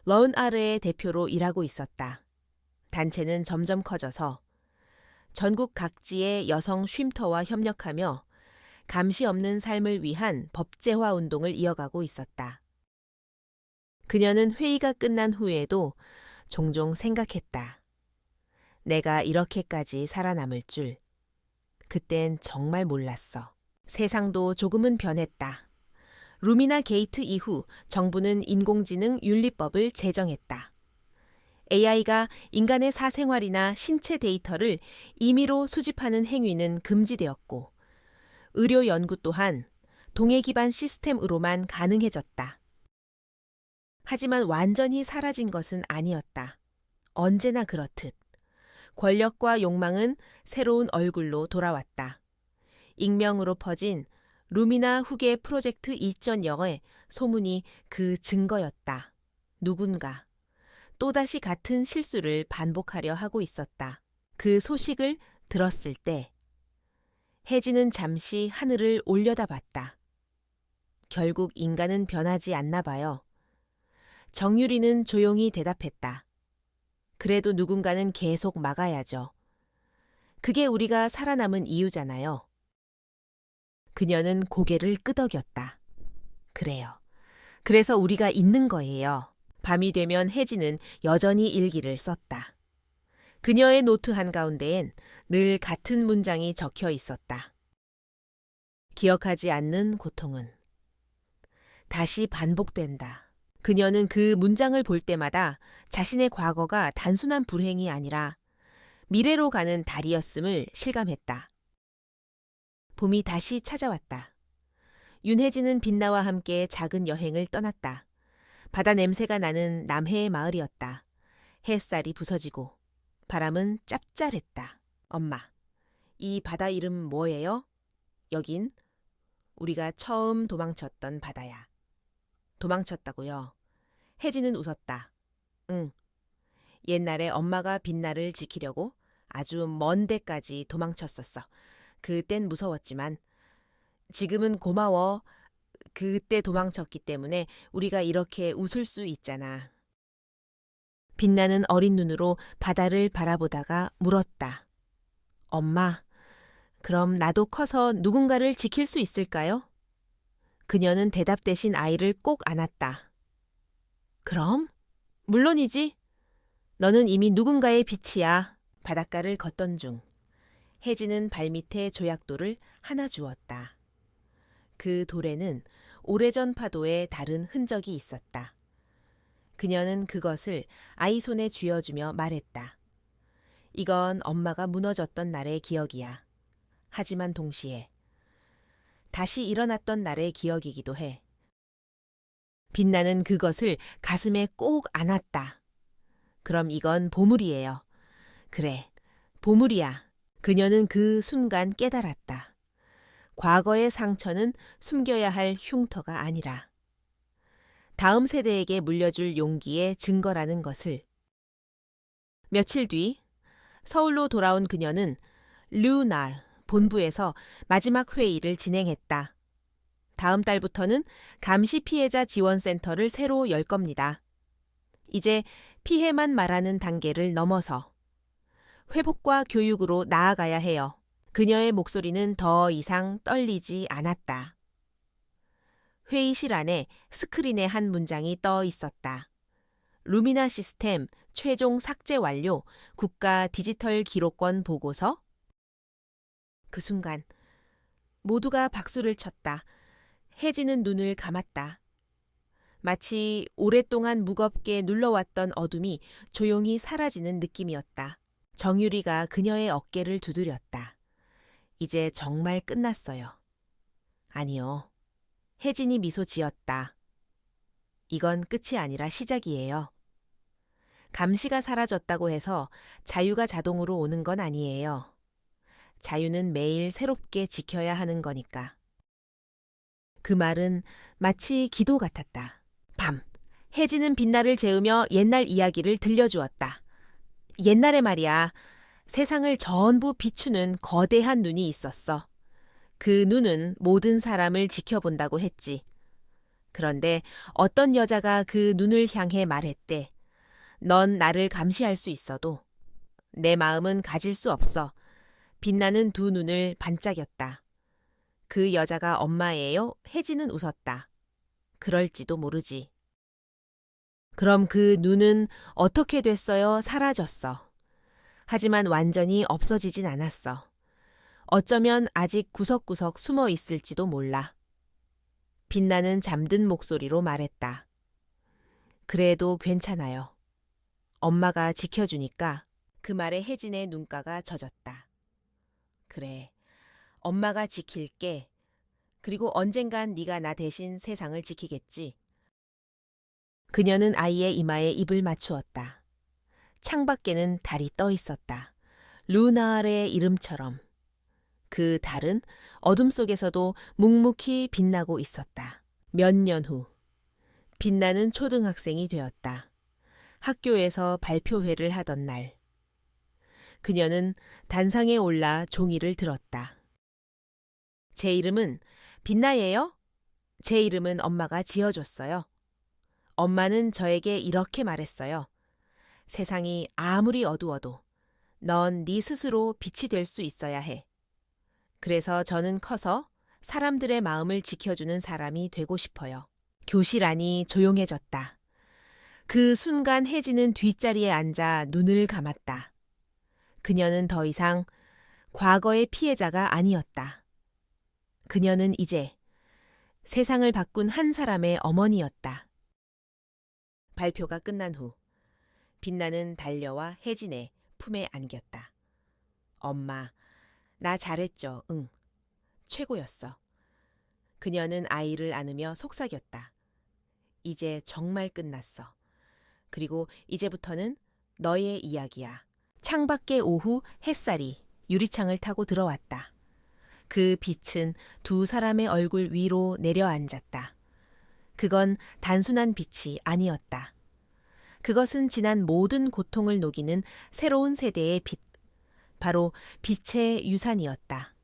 런아르의 대표로 일하고 있었다. 단체는 점점 커져서 전국 각지의 여성 쉼터와 협력하며 감시 없는 삶을 위한 법제화 운동을 이어가고 있었다. 그녀는 회의가 끝난 후에도 종종 생각했다. 내가 이렇게까지 살아남을 줄. 그땐 정말 몰랐어. 세상도 조금은 변했다. 루미나 게이트 이후 정부는 인공지능 윤리법을 제정했다. AI가 인간의 사생활이나 신체 데이터를 임의로 수집하는 행위는 금지되었고, 의료 연구 또한 동해 기반 시스템으로만 가능해졌다. 하지만 완전히 사라진 것은 아니었다. 언제나 그렇듯 권력과 욕망은 새로운 얼굴로 돌아왔다. 익명으로 퍼진 루미나 후계 프로젝트 2.0의 소문이 그 증거였다. 누군가 또다시 같은 실수를 반복하려 하고 있었다. 그 소식을 들었을 때 혜진은 잠시 하늘을 올려다봤다. 결국 인간은 변하지 않나 봐요. 정유리는 조용히 대답했다. 그래도 누군가는 계속 막아야죠. 그게 우리가 살아남은 이유잖아요. 그녀는 고개를 끄덕였다. 그래요. 그래서 우리가 있는 거예요. 밤이 되면 혜진은 여전히 일기를 썼다. 그녀의 노트 한가운데엔 늘 같은 문장이 적혀 있었다. 기억하지 않는 고통은 다시 반복된다. 그녀는 그 문장을 볼 때마다 자신의 과거가 단순한 불행이 아니라 미래로 가는 달이었음을 실감했다. 봄이 다시 찾아왔다. 윤혜진은 빛나와 함께 작은 여행을 떠났다. 바다 냄새가 나는 남해의 마을이었다. 햇살이 부서지고 바람은 짭짤했다. 엄마, 이 바다 이름 뭐예요? 여긴 우리가 처음 도망쳤던 바다야. 도망쳤다고요? 혜진은 웃었다. 응. 옛날에 엄마가 빛나를 지키려고 아주 먼 데까지 도망쳤었어. 그땐 무서웠지만 지금은 고마워. 그때 도망쳤기 때문에 우리가 이렇게 웃을 수 있잖아. 빛나는 어린 눈으로 바다를 바라보다가 물었다. 엄마, 그럼 나도 커서 누군가를 지킬 수 있을까요? 그녀는 대답 대신 아이를 꼭 안았다. 그럼? 물론이지. 너는 이미 누군가의 빛이야. 바닷가를 걷던 중 혜진은 발밑에 조약돌을 하나 주었다. 그 돌에는 오래전 파도에 다른 흔적이 있었다. 그녀는 그것을 아이 손에 쥐어주며 말했다. 이건 엄마가 무너졌던 날의 기억이야. 하지만 동시에 다시 일어났던 날의 기억이기도 해. 빛나는 그것을 가슴에 꼭 안았다. 그럼 이건 보물이에요. 그래, 보물이야. 그녀는 그 순간 깨달았다. 과거의 상처는 숨겨야 할 흉터가 아니라 다음 세대에게 물려줄 용기의 증거라는 것을. 며칠 뒤 서울로 돌아온 그녀는 르날 본부에서 마지막 회의를 진행했다. 다음 달부터는 감시 피해자 지원센터를 새로 열 겁니다. 이제 피해만 말하는 단계를 넘어서 회복과 교육으로 나아가야 해요. 그녀의 목소리는 더 이상 떨리지 않았다. 회의실 안에 스크린에 한 문장이 떠 있었다. 루미나 시스템 최종 삭제 완료 국가 디지털 기록권 보고서. 그 순간 모두가 박수를 쳤다. 혜진은 눈을 감았다. 마치 오랫동안 무겁게 눌러왔던 어둠이 조용히 사라지는 느낌이었다. 정유리가 그녀의 어깨를 두드렸다. 이제 정말 끝났어요. 아니요. 혜진이 미소 지었다. 이건 끝이 아니라 시작이에요. 감시가 사라졌다고 해서 자유가 자동으로 오는 건 아니에요. 자유는 매일 새롭게 지켜야 하는 거니까. 그 말은 마치 기도 같았다. 밤, 혜진은 빛날을 재우며 옛날 이야기를 들려주었다. 옛날에 말이야, 세상을 전부 비추는 거대한 눈이 있었어. 그 눈은 모든 사람을 지켜본다고 했지. 그런데 어떤 여자가 그 눈을 향해 말했대. 넌 나를 감시할 수 있어도 내 마음은 가질 수 없어. 빛나는 두 눈을 반짝였다. 그 여자가 엄마예요? 혜진은 웃었다. 그럴지도 모르지. 그럼 그 눈은 어떻게 됐어요? 사라졌어. 하지만 완전히 없어지진 않았어. 어쩌면 아직 구석구석 숨어 있을지도 몰라. 빛나는 잠든 목소리로 말했다. 그래도 괜찮아요. 엄마가 지켜주니까. 그 말에 혜진의 눈가가 젖었다. 그래, 엄마가 지킬게. 그리고 언젠간 네가 나 대신 세상을 지키겠지. 그녀는 아이의 이마에 입을 맞추었다. 창밖에는 달이 떠 있었다. 루나알의 이름처럼. 그 달은 어둠 속에서도 묵묵히 빛나고 있었다. 몇 년 후, 빛나는 초등학생이 되었다. 학교에서 발표회를 하던 날. 그녀는 단상에 올라 종이를 들었다. 제 이름은 빛나예요? 제 이름은 엄마가 지어줬어요. 엄마는 저에게 이렇게 말했어요. 세상이 아무리 어두워도 넌 네 스스로 빛이 될 수 있어야 해. 그래서 저는 커서 사람들의 마음을 지켜주는 사람이 되고 싶어요. 교실 안이 조용해졌다. 그 순간 혜진은 뒷자리에 앉아 눈을 감았다. 그녀는 더 이상 과거의 피해자가 아니었다. 그녀는 이제 세상을 바꾼 한 사람의 어머니였다. 발표가 끝난 후 빛나는 달려와 혜진의 품에 안겼다. 엄마, 나 잘했죠? 응. 최고였어. 그녀는 아이를 안으며 속삭였다. 이제 정말 끝났어. 그리고 이제부터는 너의 이야기야. 창밖의 오후 햇살이 유리창을 타고 들어왔다. 그 빛은 두 사람의 얼굴 위로 내려앉았다. 그건 단순한 빛이 아니었다. 그것은 지난 모든 고통을 녹이는 새로운 세대의 빛, 바로 빛의 유산이었다.